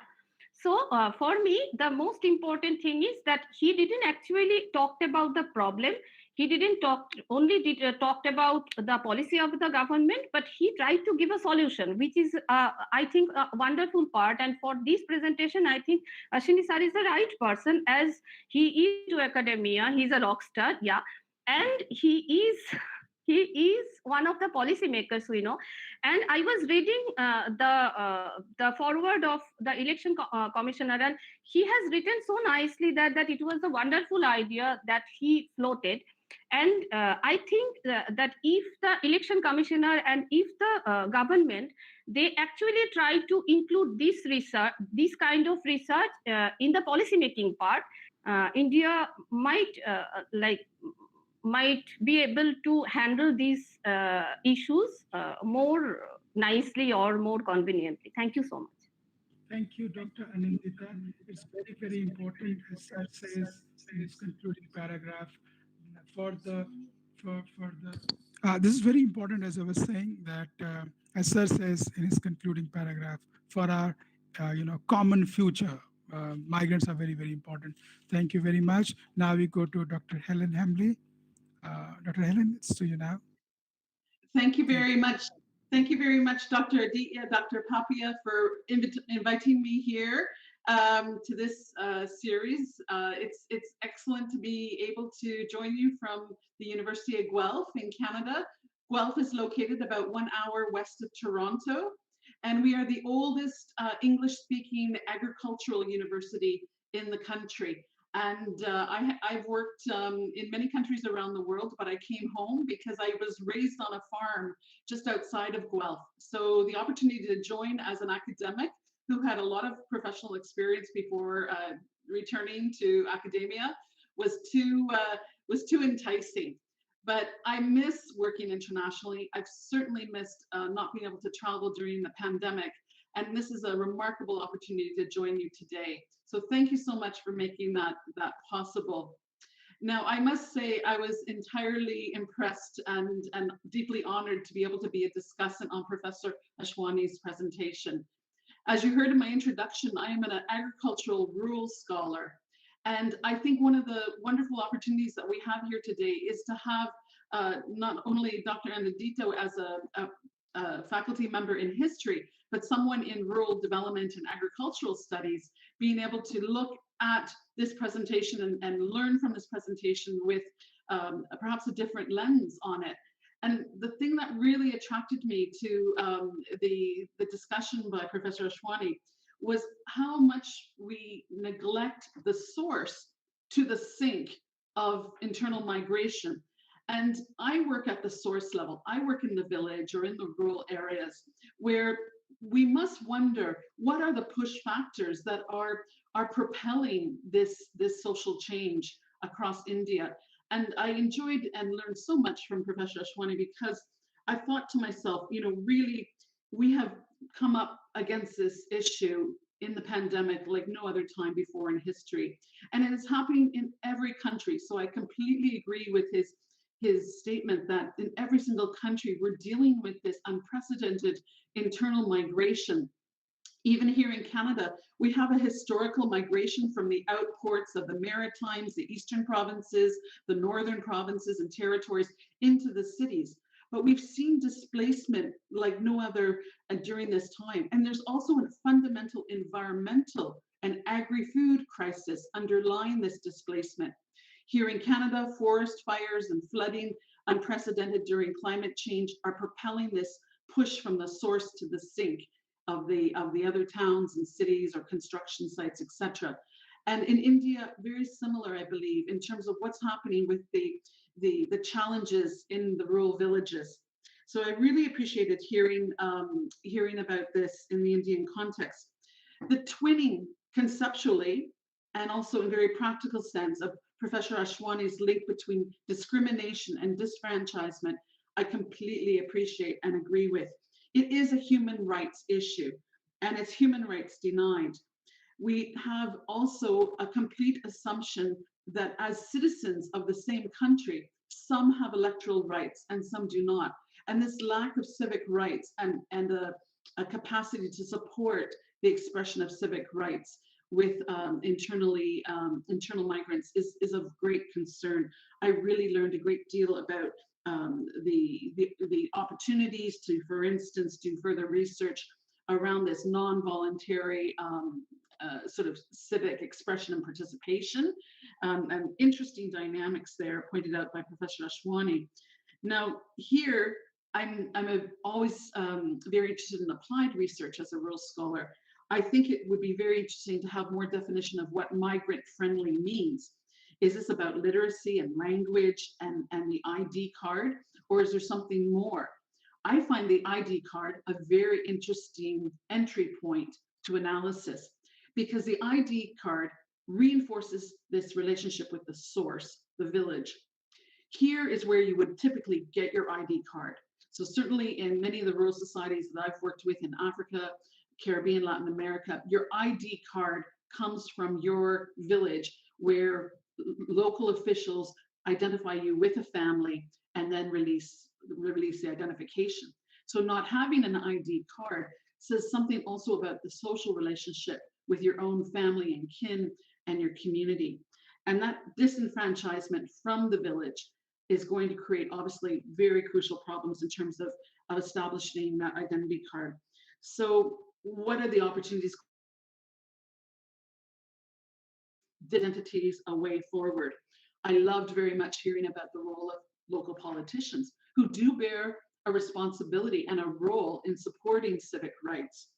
So for me, the most important thing is that he didn't actually talk about the problem. He didn't talked about the policy of the government, but he tried to give a solution, which is, I think, a wonderful part. And for this presentation, I think Ashwini Sar is the right person, as he is to academia. He's a rock star, yeah, and he is one of the policymakers we know. And I was reading the forward of the election commissioner, and he has written so nicely that it was a wonderful idea that he floated. And I think that if the election commissioner and if the government, they actually try to include this research, this kind of research in the policy making part, India might be able to handle these issues more nicely or more conveniently. Thank you so much. Thank you, Dr. Anindita. It's very, very important, as Sir says in his concluding paragraph, for the. This is very important, as I was saying, that as Sir says in his concluding paragraph, for our common future. Migrants are very, very important. Thank you very much. Now we go to Dr. Helen Hamley. Dr. Helen, it's to you now. Thank you very much. Thank you very much, Dr. Aditya, Dr. Papia, for inviting me here to this series. It's excellent to be able to join you from the University of Guelph in Canada. Guelph is located about 1 hour west of Toronto, and we are the oldest English-speaking agricultural university in the country. And I've worked in many countries around the world, but I came home because I was raised on a farm just outside of Guelph. So the opportunity to join as an academic who had a lot of professional experience before returning to academia was too enticing. But I miss working internationally. I've certainly missed not being able to travel during the pandemic. And this is a remarkable opportunity to join you today. So thank you so much for making that possible. Now, I must say I was entirely impressed and deeply honored to be able to be a discussant on Professor Ashwani's presentation. As you heard in my introduction, I am an agricultural rules scholar. And I think one of the wonderful opportunities that we have here today is to have not only Dr. Anindita as a faculty member in history, but someone in rural development and agricultural studies being able to look at this presentation and learn from this presentation with perhaps a different lens on it. And the thing that really attracted me to the discussion by Professor Ashwani was how much we neglect the source to the sink of internal migration. And I work at the source level. I work in the village or in the rural areas where we must wonder, what are the push factors that are propelling this social change across India? And I enjoyed and learned so much from Professor Ashwani, because I thought to myself, you know, really, we have come up against this issue in the pandemic like no other time before in history. And it is happening in every country. So I completely agree with his statement that in every single country, we're dealing with this unprecedented internal migration. Even here in Canada, we have a historical migration from the outports of the Maritimes, the eastern provinces, the northern provinces and territories into the cities. But we've seen displacement like no other during this time. And there's also a fundamental environmental and agri-food crisis underlying this displacement. Here in Canada, forest fires and flooding, unprecedented during climate change, are propelling this push from the source to the sink of the other towns and cities or construction sites, etc. And in India, very similar, I believe, in terms of what's happening with the challenges in the rural villages. So I really appreciated hearing about this in the Indian context. The twinning conceptually and also in very practical sense of Professor Ashwani's link between discrimination and disfranchisement, I completely appreciate and agree with. It is a human rights issue, and it's human rights denied. We have also a complete assumption that as citizens of the same country, some have electoral rights and some do not. And this lack of civic rights and a capacity to support the expression of civic rights with internal migrants is of great concern. I really learned a great deal about the opportunities to, for instance, do further research around this non-voluntary sort of civic expression and participation, and interesting dynamics there pointed out by Professor Ashwani. Now here, I'm always very interested in applied research as a rural scholar. I think it would be very interesting to have more definition of what migrant friendly means. Is this about literacy and language and the ID card, or is there something more? I find the ID card a very interesting entry point to analysis, because the ID card reinforces this relationship with the source, the village. Here is where you would typically get your ID card. So certainly in many of the rural societies that I've worked with in Africa, Caribbean, Latin America, your ID card comes from your village, where local officials identify you with a family and then release the identification. So not having an ID card says something also about the social relationship with your own family and kin and your community. And that disenfranchisement from the village is going to create obviously very crucial problems in terms of establishing that identity card. So what are the opportunities? Identities a way forward. I loved very much hearing about the role of local politicians who do bear a responsibility and a role in supporting civic rights.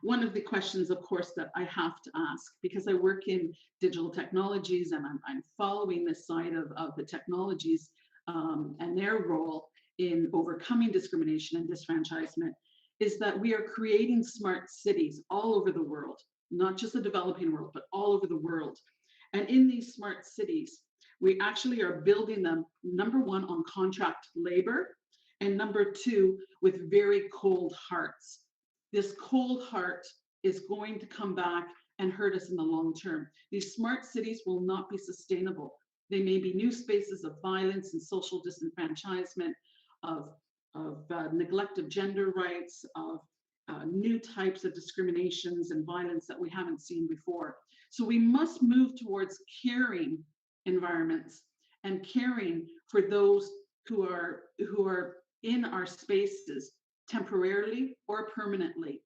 One of the questions, of course, that I have to ask, because I work in digital technologies and I'm following this side of the technologies and their role in overcoming discrimination and disfranchisement, is that we are creating smart cities all over the world, not just the developing world, but all over the world. And in these smart cities, we actually are building them, number one, on contract labor, and number two, with very cold hearts. This cold heart is going to come back and hurt us in the long term. These smart cities will not be sustainable. They may be new spaces of violence and social disenfranchisement, of neglect of gender rights, of new types of discriminations and violence that we haven't seen before. So we must move towards caring environments and caring for those who are in our spaces temporarily or permanently.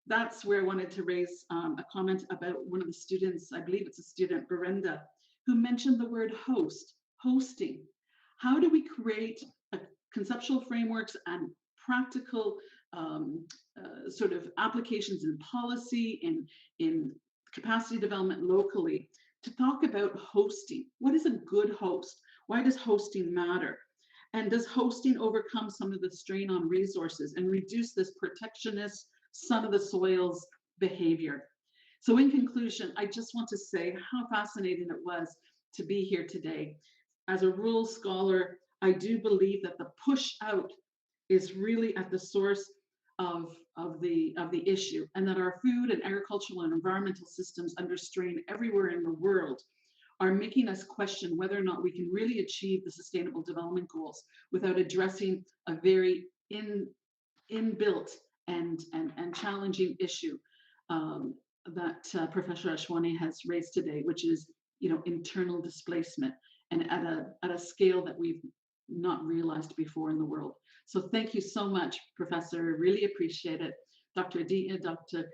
that's where I wanted to raise a comment about one of the students, I believe it's a student, Berenda, who mentioned the word host, hosting. How do we create conceptual frameworks and practical sort of applications in policy, in capacity development locally, to talk about hosting? What is a good host? Why does hosting matter? And does hosting overcome some of the strain on resources and reduce this protectionist, son of the soils behavior? So in conclusion, I just want to say how fascinating it was to be here today. As a rural scholar, I do believe that the push out is really at the source of the issue, and that our food and agricultural and environmental systems under strain everywhere in the world are making us question whether or not we can really achieve the sustainable development goals without addressing a very inbuilt and challenging issue that Professor Ashwani has raised today, which is, you know, internal displacement, and at a scale that we've not realized before in the world. So thank you so much, Professor. Really appreciate it. Dr. Aditya, Dr.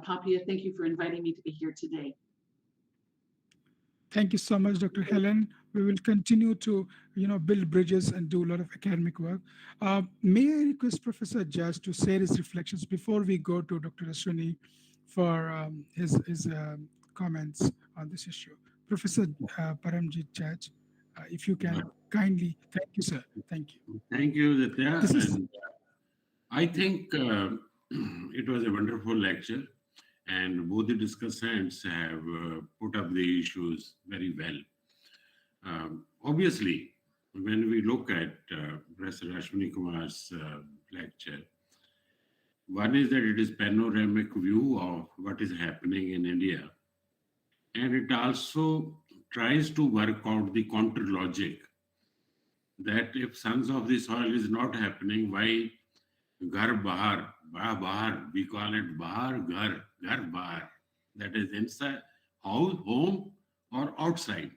Papia, thank you for inviting me to be here today. Thank you so much, Dr. Helen. We will continue to, build bridges and do a lot of academic work. May I request Professor Judge to share his reflections before we go to Dr. Ashwani for his comments on this issue. Professor Paramjit Judge, if you can kindly, thank you, sir. Thank you. Thank you, Ditya. And I think it was a wonderful lecture, and both the discussants have put up the issues very well. Obviously, when we look at Professor Ashwani Kumar's lecture, one is that it is panoramic view of what is happening in India, and it also tries to work out the counter logic that if Sons of the Soil is not happening, why Ghar Bahar, Bahar, we call it Bahar, Ghar Bahar, that is inside, house, home, or outside.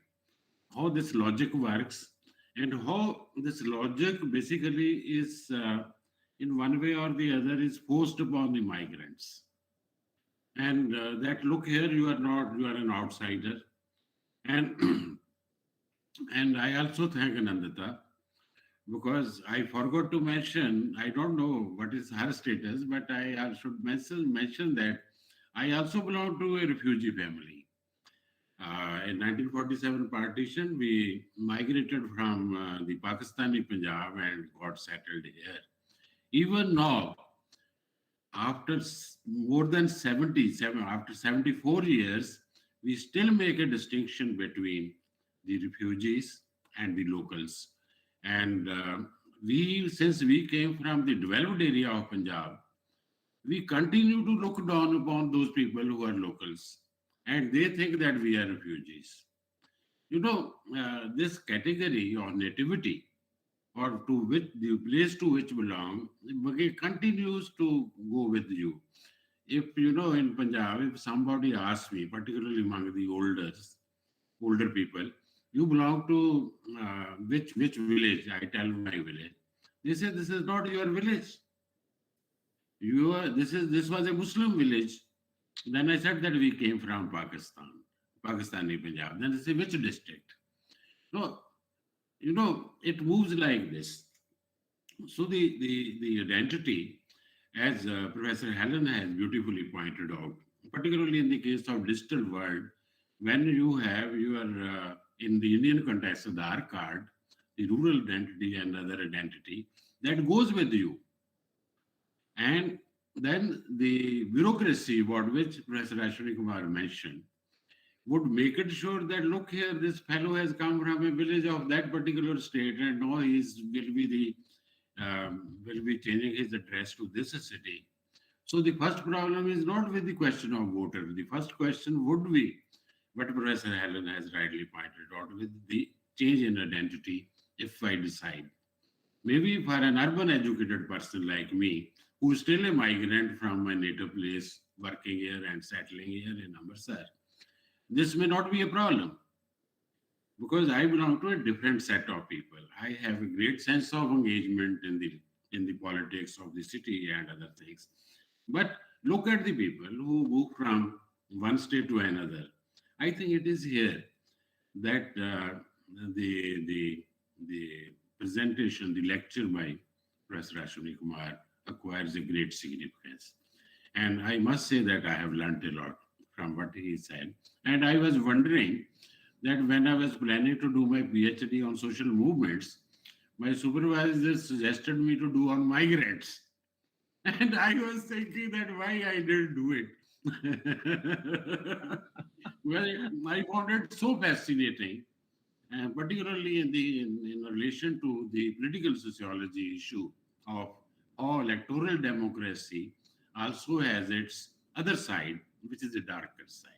How this logic works, and how this logic basically is, in one way or the other, is forced upon the migrants. And that, look here, you are an outsider. And and I also thank Anandita, because I forgot to mention, I don't know what is her status, but I should mention that I also belong to a refugee family. In 1947 partition, we migrated from the Pakistani Punjab and got settled here. Even now, after more than 74 years, we still make a distinction between the refugees and the locals. And since we came from the developed area of Punjab, we continue to look down upon those people who are locals, and they think that we are refugees. This category of nativity, or to which the place to which belong, it continues to go with you. If in Punjab, if somebody asks me, particularly among the older people, you belong to which village? I tell my village. They say, this is not your village. This was a Muslim village. Then I said that we came from Pakistani Punjab. Then they say, which district? No, it moves like this. So the identity, as Professor Helen has beautifully pointed out, particularly in the case of digital world, when you have your, in the Indian context, the Aadhaar card, the rural identity and other identity, that goes with you. And then the bureaucracy, about which Professor Ashwani Kumar mentioned, would make it sure that, look here, this fellow has come from a village of that particular state, and now will be changing his address to this city. So the first problem is not with the question of voter. The first question would be, what Professor Helen has rightly pointed out, with the change in identity, if I decide. Maybe for an urban educated person like me, who is still a migrant from my native place, working here and settling here in Amritsar, this may not be a problem, because I belong to a different set of people. I have a great sense of engagement in the politics of the city and other things. But look at the people who move from one state to another. I think it is here that the presentation, the lecture by Professor Ashwani Kumar acquires a great significance. And I must say that I have learned a lot from what he said. And I was wondering that when I was planning to do my PhD on social movements, my supervisor suggested me to do on migrants. And I was thinking that why I didn't do it. Well, I found it so fascinating, particularly in relation to the political sociology issue of how electoral democracy also has its other side, which is the darker side.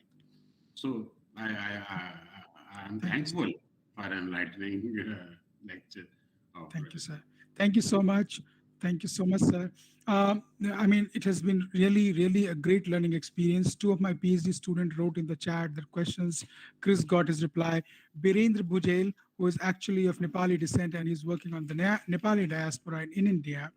So I'm Thank you, sir. thankful for enlightening lecture. Thank you, sir. Thank you so much. Thank you so much, sir. I mean, it has been really, really a great learning experience. Two of my PhD students wrote in the chat their questions. Chris got his reply. Birendra Bujel, who is actually of Nepali descent and he's working on the Nepali diaspora in India,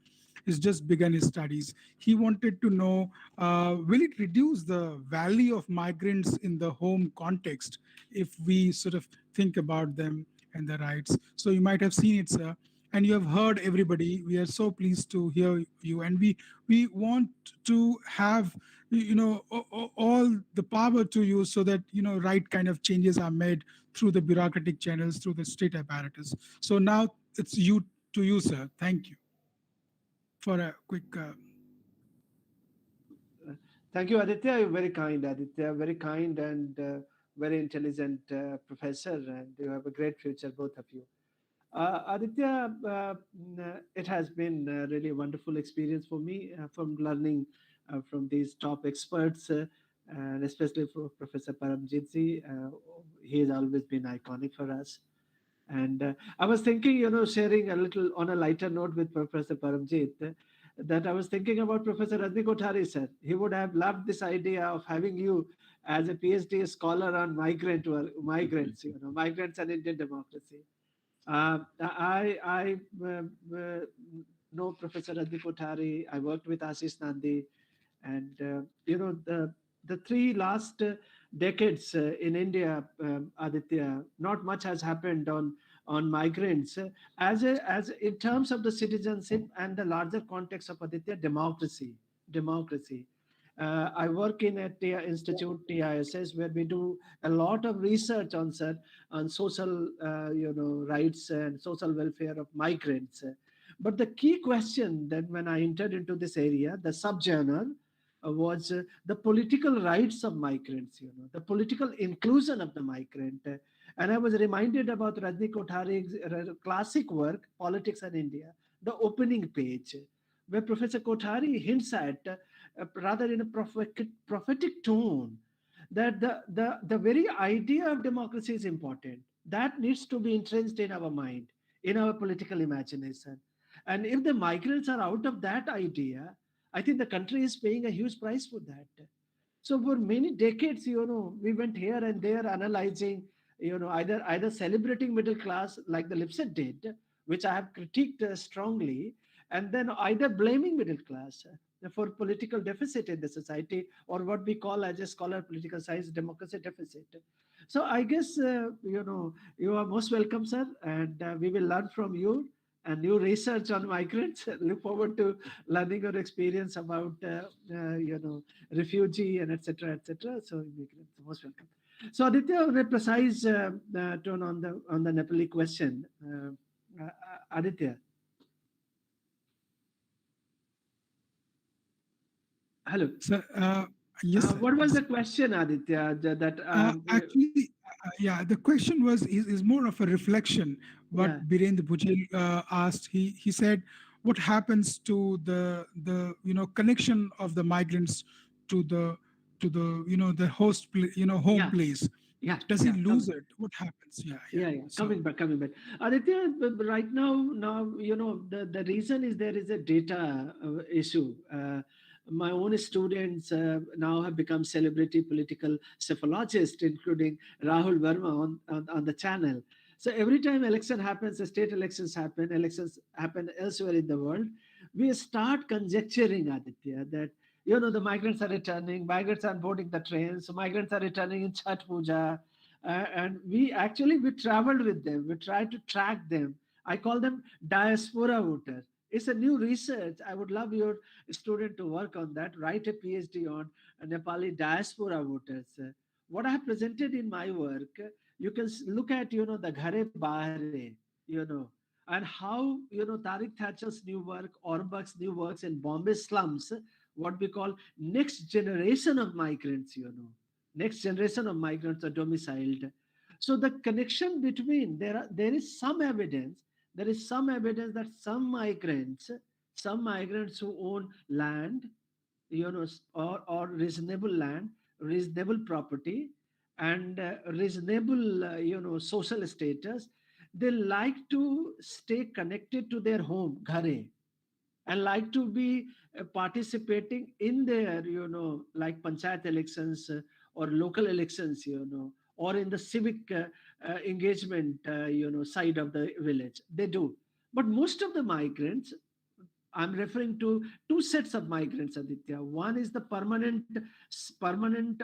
has just begun his studies. He wanted to know, will it reduce the value of migrants in the home context if we sort of think about them and their rights? So you might have seen it, sir, and you have heard everybody. We are so pleased to hear you, and we want to have all the power to you so that right kind of changes are made through the bureaucratic channels, through the state apparatus. So now it's to you, sir. Thank you for a quick. Thank you, Aditya. You're very kind, Aditya. Very kind and very intelligent professor, and you have a great future, both of you. Aditya, it has been really a wonderful experience for me from learning from these top experts, and especially for Professor Paramjitji. He has always been iconic for us. And I was thinking, sharing a little on a lighter note with Professor Paramjit, that I was thinking about Professor Rajni Kothari, sir. He would have loved this idea of having you as a PhD scholar on migrants, migrants and Indian democracy. I know Professor Rajni Kothari. I worked with Ashish Nandi, and the three last decades in India, Aditya, not much has happened on migrants as in terms of the citizenship and the larger context of, Aditya, democracy. I work in at the Institute TISS, where we do a lot of research on social rights and social welfare of migrants. But the key question that when I entered into this area, the subjournal was the political rights of migrants, the political inclusion of the migrant. And I was reminded about Rajni Kothari's classic work, Politics in India, the opening page, where Professor Kothari hints at, rather in a prophetic tone, that the very idea of democracy is important. That needs to be entrenched in our mind, in our political imagination. And if the migrants are out of that idea, I think the country is paying a huge price for that. So for many decades, we went here and there analyzing, either celebrating middle class like the Lipset did, which I have critiqued strongly, and then either blaming middle class for political deficit in the society, or what we call as a scholar political science democracy deficit. So I guess, you are most welcome, sir, and we will learn from you and new research on migrants. Look forward to learning your experience about, refugee and etc. So immigrants, most welcome. So Aditya, on a precise tone on the Nepali question, Aditya. Hello. Sir, yes. Sir. What was the question, Aditya? Actually, yeah, the question is more of a reflection. What Birendra Bujel asked, he said, what happens to the connection of the migrants to the the host home place? Yeah. Does he lose it? What happens? Yeah. So, coming back. Aditya, right now, the reason is there is a data issue. My own students now have become celebrity political psephologists, including Rahul Verma on the channel. So every time election happens, the state elections happen elsewhere in the world, we start conjecturing, Aditya, that You know, the migrants are returning, migrants are boarding the trains, so migrants are returning in Chhat Puja. And we traveled with them. We tried to track them. I call them diaspora voters. It's a new research. I would love your student to work on that, write a PhD on Nepali diaspora voters. What I have presented in my work, you can look at, the Ghare Bahare, and how, Tariq Thatcher's new work, Orbach's new works in Bombay slums, what we call next generation of migrants, next generation of migrants are domiciled. So the connection between, there is some evidence, that some migrants who own land, or reasonable land, reasonable property, and reasonable, social status, they like to stay connected to their home, ghare, and like to be participating in their, like panchayat elections, or local elections, or in the civic engagement, side of the village. They do. But most of the migrants, I'm referring to two sets of migrants, Aditya. One is the permanent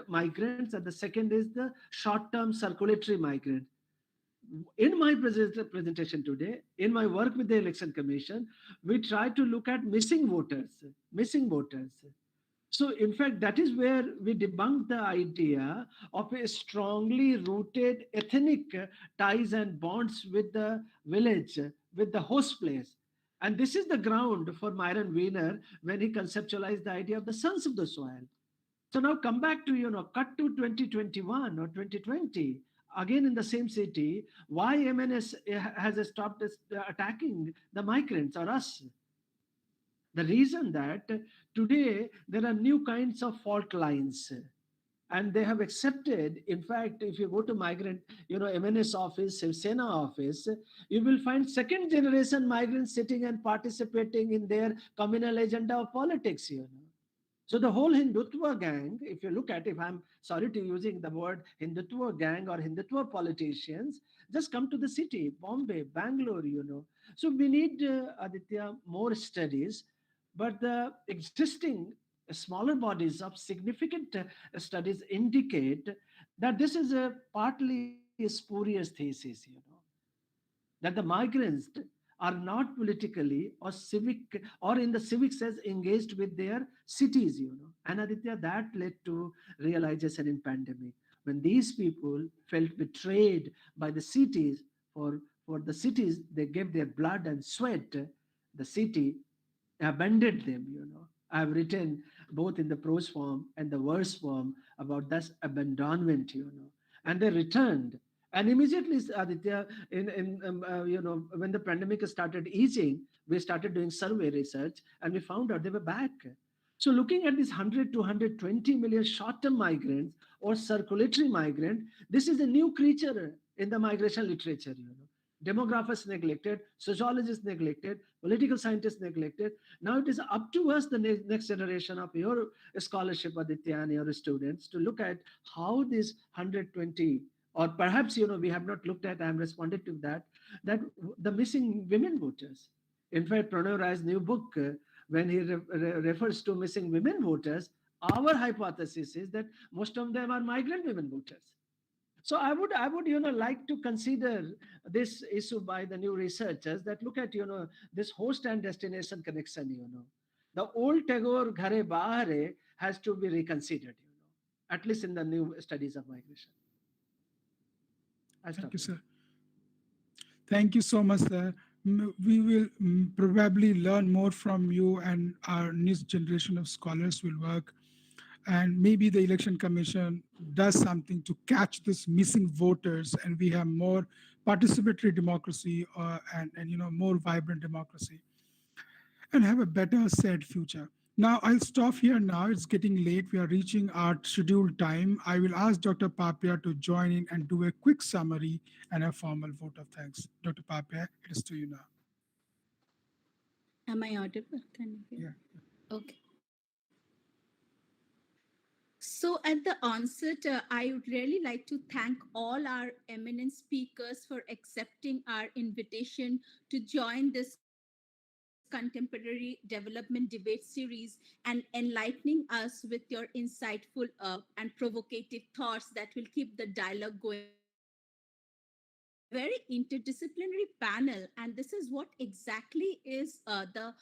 migrants, and the second is the short-term circulatory migrant. In my presentation today, in my work with the Election Commission, we try to look at missing voters, missing voters. So, in fact, that is where we debunk the idea of a strongly rooted ethnic ties and bonds with the village, with the host place. And this is the ground for Myron Wiener when he conceptualized the idea of the sons of the soil. So now come back to, cut to 2021 or 2020, again in the same city, why MNS has stopped attacking the migrants or us? The reason that today there are new kinds of fault lines, and they have accepted. In fact, if you go to migrant, MNS office, Sena office, you will find second generation migrants sitting and participating in their communal agenda of politics. So the whole Hindutva gang, if you look at, if I'm sorry to using the word Hindutva gang or Hindutva politicians, just come to the city, Bombay, Bangalore, So we need, Aditya, more studies, but the existing smaller bodies of significant studies indicate that this is a partly spurious thesis, that the migrants are not politically or civic or in the civic sense engaged with their cities, And Aditya, that led to realization in pandemic when these people felt betrayed by the cities. For the cities, they gave their blood and sweat. The city abandoned them. I've written both in the prose form and the verse form about this abandonment. And they returned. And immediately, Aditya, when the pandemic started easing, we started doing survey research, and we found out they were back. So looking at these 100 to 120 million short-term migrants or circulatory migrant, this is a new creature in the migration literature. Demographers neglected, sociologists neglected, political scientists neglected. Now it is up to us, the next generation of your scholarship, Aditya, and your students, to look at how this 120, or perhaps, we have not looked at, I'm responded to that the missing women voters. In fact, Pranay Rai's new book, when he refers to missing women voters, our hypothesis is that most of them are migrant women voters. So I would, like to consider this issue by the new researchers that look at, this host and destination connection, The old Tagore Ghare Bahare has to be reconsidered, at least in the new studies of migration. Thank you, sir. Thank you so much, sir. We will probably learn more from you, and our next generation of scholars will work. And maybe the Election Commission does something to catch this missing voters, and we have more participatory democracy and more vibrant democracy, and have a better said future. Now, I'll stop here now. It's getting late. We are reaching our scheduled time. I will ask Dr. Papia to join in and do a quick summary and a formal vote of thanks. Dr. Papia, it is to you now. Am I audible? Can you hear? Yeah. Okay. So at the onset, I would really like to thank all our eminent speakers for accepting our invitation to join this discussion contemporary development debate series and enlightening us with your insightful and provocative thoughts that will keep the dialogue going. We have a very interdisciplinary panel, and this is what exactly is the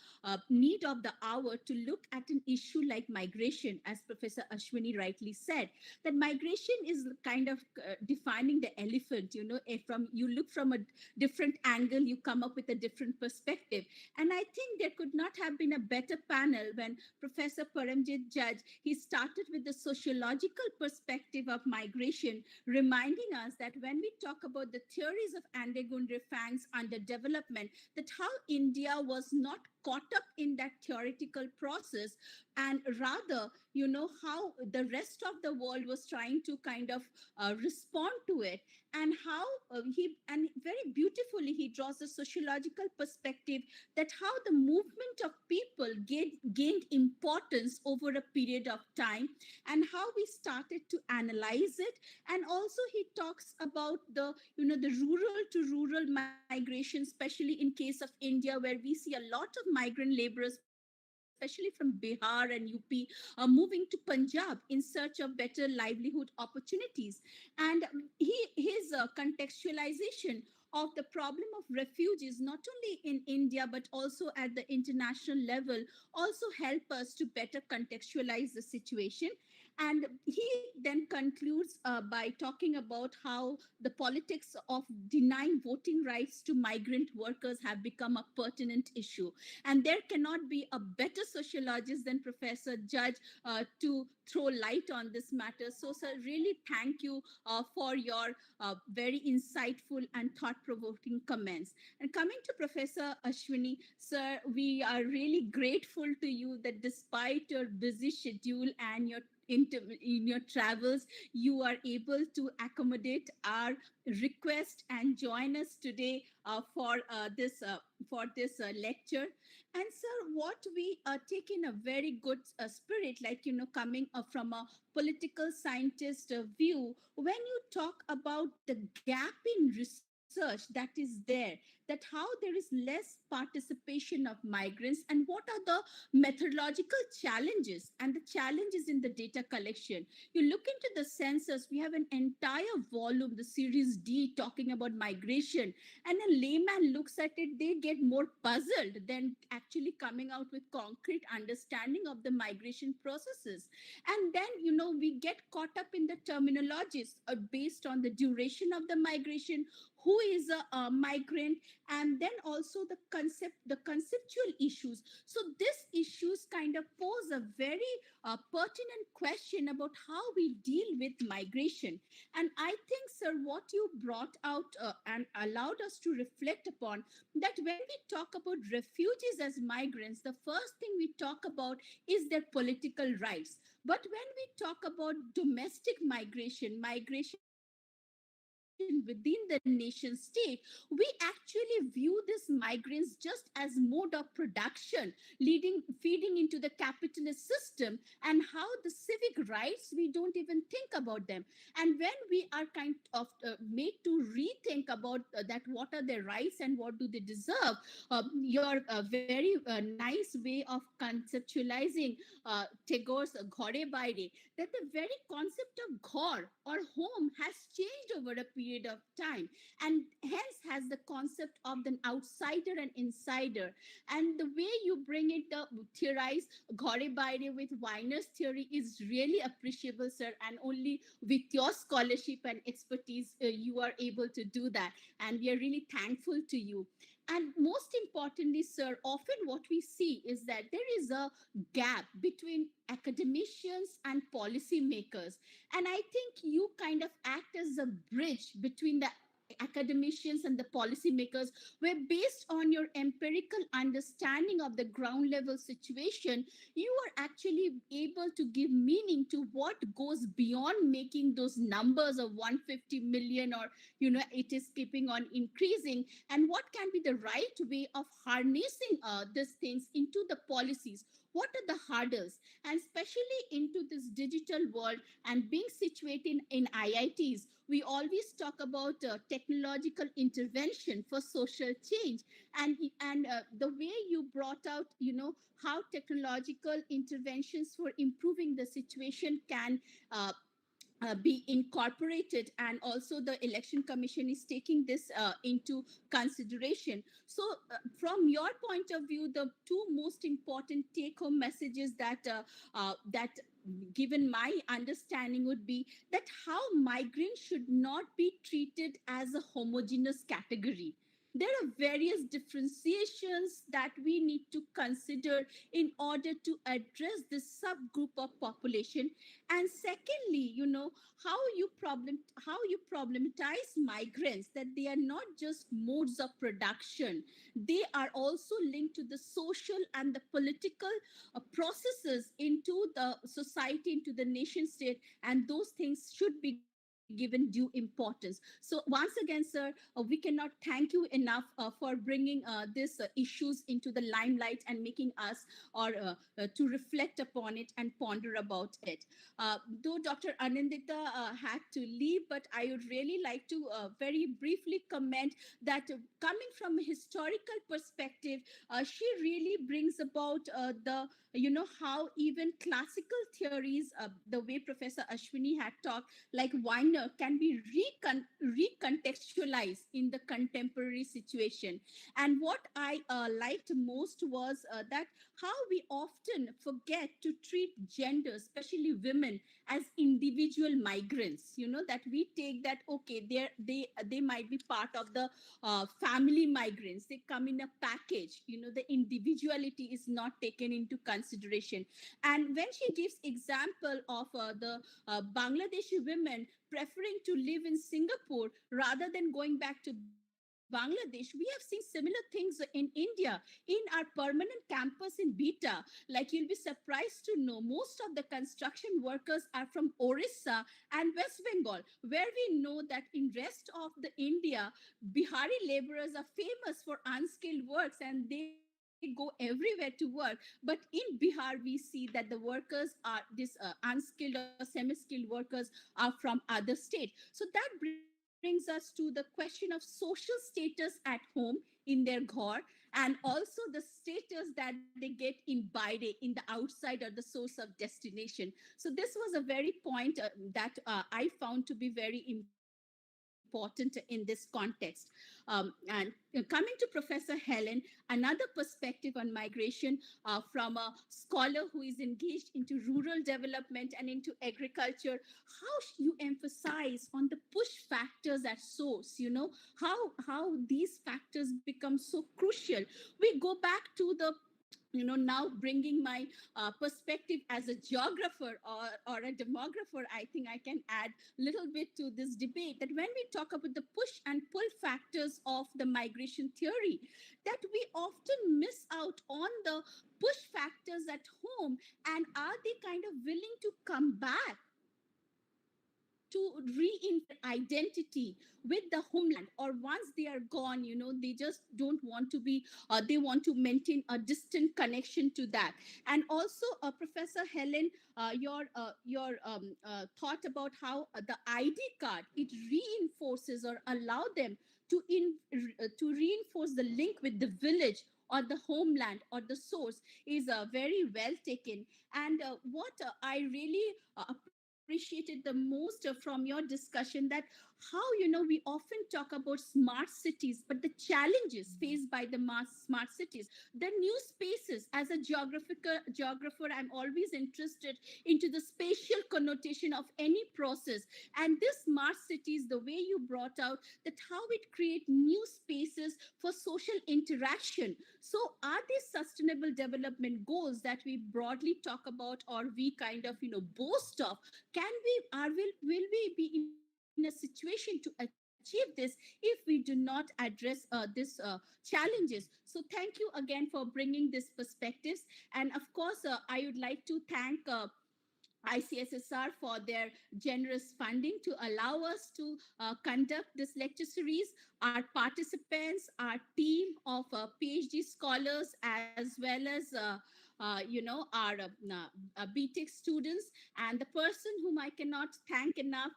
need of the hour to look at an issue like migration, as Professor Ashwani rightly said, that migration is kind of defining the elephant. If from you look from a different angle, you come up with a different perspective. And I think there could not have been a better panel when Professor Paramjit Judge, he started with the sociological perspective of migration, reminding us that when we talk about the theories of Andegunde Fang's underdevelopment, that how India was not caught up in that theoretical process, and rather, how the rest of the world was trying to kind of respond to it, and how and very beautifully he draws a sociological perspective that how the movement of people gained importance over a period of time, and how we started to analyze it. And also he talks about the rural to rural migration, especially in case of India, where we see a lot of migrant laborers, especially from Bihar and UP, moving to Punjab in search of better livelihood opportunities. And his contextualization of the problem of refugees, not only in India, but also at the international level, also help us to better contextualize the situation. And he then concludes by talking about how the politics of denying voting rights to migrant workers have become a pertinent issue. And there cannot be a better sociologist than Professor Judge to throw light on this matter. So, sir, really thank you for your very insightful and thought-provoking comments. And coming to Professor Ashwani, sir, we are really grateful to you that despite your busy schedule and your in your travels, you are able to accommodate our request and join us today for this lecture. And sir, what we take in a very good spirit, like coming from a political scientist view, when you talk about the gap in research that is there, that how there is less participation of migrants, and what are the methodological challenges and the challenges in the data collection. You look into the census, we have an entire volume, the series D, talking about migration, and a layman looks at it, they get more puzzled than actually coming out with concrete understanding of the migration processes. And then we get caught up in the terminologies based on the duration of the migration, who is a migrant, and then also the conceptual issues. So these issues kind of pose a very pertinent question about how we deal with migration. And I think, sir, what you brought out and allowed us to reflect upon, that when we talk about refugees as migrants, the first thing we talk about is their political rights. But when we talk about domestic migration within the nation state, we actually view these migrants just as mode of production, feeding into the capitalist system, and how the civic rights, we don't even think about them. And when we are kind of made to rethink about that, what are their rights and what do they deserve, your very nice way of conceptualizing Tagore's Ghore Baire, that the very concept of ghor or home has changed over a period of time, and hence has the concept of the outsider and insider. And the way you bring it, theorize Ghore Baire with Weiner's theory is really appreciable, sir, and only with your scholarship and expertise you are able to do that, and we are really thankful to you. And most importantly, sir, often what we see is that there is a gap between academicians and policymakers. And I think you kind of act as a bridge between the academicians and the policymakers, where based on your empirical understanding of the ground level situation, you are actually able to give meaning to what goes beyond making those numbers of 150 million, or it is keeping on increasing, and what can be the right way of harnessing these things into the policies. What are the hurdles? And especially into this digital world and being situated in IITs, we always talk about technological intervention for social change, and the way you brought out, how technological interventions for improving the situation can uh, be incorporated, and also the election commission is taking this into consideration. So from your point of view, the two most important take home messages that given my understanding would be that how migrants should not be treated as a homogeneous category. There are various differentiations that we need to consider in order to address this subgroup of population. And secondly, how you problematize migrants, that they are not just modes of production, they are also linked to the social and the political processes into the society, into the nation state, and those things should be given due importance. So once again, sir, we cannot thank you enough for bringing these issues into the limelight and making us or to reflect upon it and ponder about it. Though Dr. Anindita had to leave, but I would really like to very briefly comment that coming from a historical perspective, she really brings about how even classical theories, the way Professor Ashwini had talked, like Weiner, can be recontextualized in the contemporary situation. And what I liked most was that how we often forget to treat gender, especially women, as individual migrants. That we take that, okay, they might be part of the family migrants, they come in a package. The individuality is not taken into consideration. And when she gives example of the Bangladeshi women preferring to live in Singapore rather than going back to Bangladesh, we have seen similar things in India, in our permanent campus in Beta. Like, you'll be surprised to know most of the construction workers are from Orissa and West Bengal, where we know that in rest of the India, Bihari laborers are famous for unskilled works and they go everywhere to work. But in Bihar, we see that the workers are this unskilled or semi-skilled workers are from other states. So that brings us to the question of social status at home in their ghar, and also the status that they get in Baide, in the outside or the source of destination. So this was a very point that I found to be very important in this context. And coming to Professor Helen, another perspective on migration from a scholar who is engaged into rural development and into agriculture, how you emphasize on the push factors at source, how these factors become so crucial. We go back to the now bringing my perspective as a geographer or a demographer, I think I can add a little bit to this debate, that when we talk about the push and pull factors of the migration theory, that we often miss out on the push factors at home, and are they kind of willing to come back to identity with the homeland, or once they are gone, they just don't want to be they want to maintain a distant connection to that. And also, Professor Helen, your thought about how the ID card, it reinforces or allow them to reinforce the link with the village or the homeland or the source is very well taken. And what I really appreciated the most from your discussion, that how we often talk about smart cities, but the challenges faced by the smart cities, the new spaces. As a geographer, I'm always interested into the spatial connotation of any process, and this smart cities, the way you brought out that how it create new spaces for social interaction. So are these sustainable development goals that we broadly talk about, or we kind of boast of, can we will we be in a situation to achieve this if we do not address this challenges? So thank you again for bringing these perspectives. And of course, I would like to thank ICSSR for their generous funding to allow us to conduct this lecture series. Our participants, our team of PhD scholars, as well as our BTech students, and the person whom I cannot thank enough,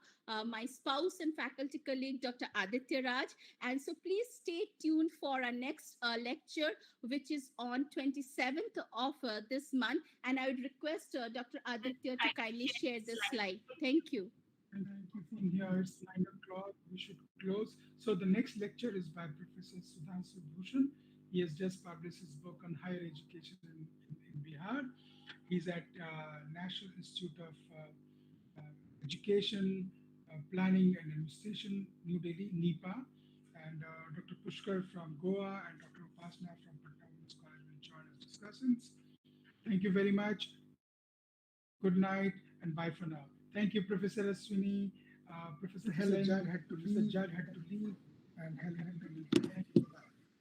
my spouse and faculty colleague, Dr. Aditya Raj. And so please stay tuned for our next lecture, which is on 27th of this month. And I would request Dr. Aditya to kindly share this slide. Thank you. And thank you from here. It's 9 o'clock. We should close. So the next lecture is by Professor Sudhanshu Bhushan. He has just published his book on higher education in Bihar. He's at National Institute of Education, Planning and Administration, New Delhi, NIPA. And Dr. Pushkar from Goa and Dr. Upasna from Patna Women's College will join as discussants. Thank you very much. Good night and bye for now. Thank you, Professor Ashwini. Professor Helen Judd had to leave, and Helen had to leave. Thank you.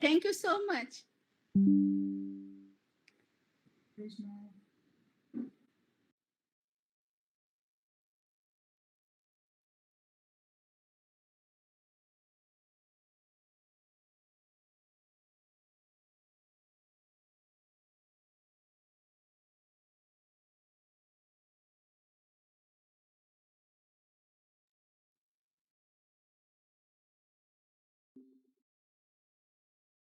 Thank you so much. Close now.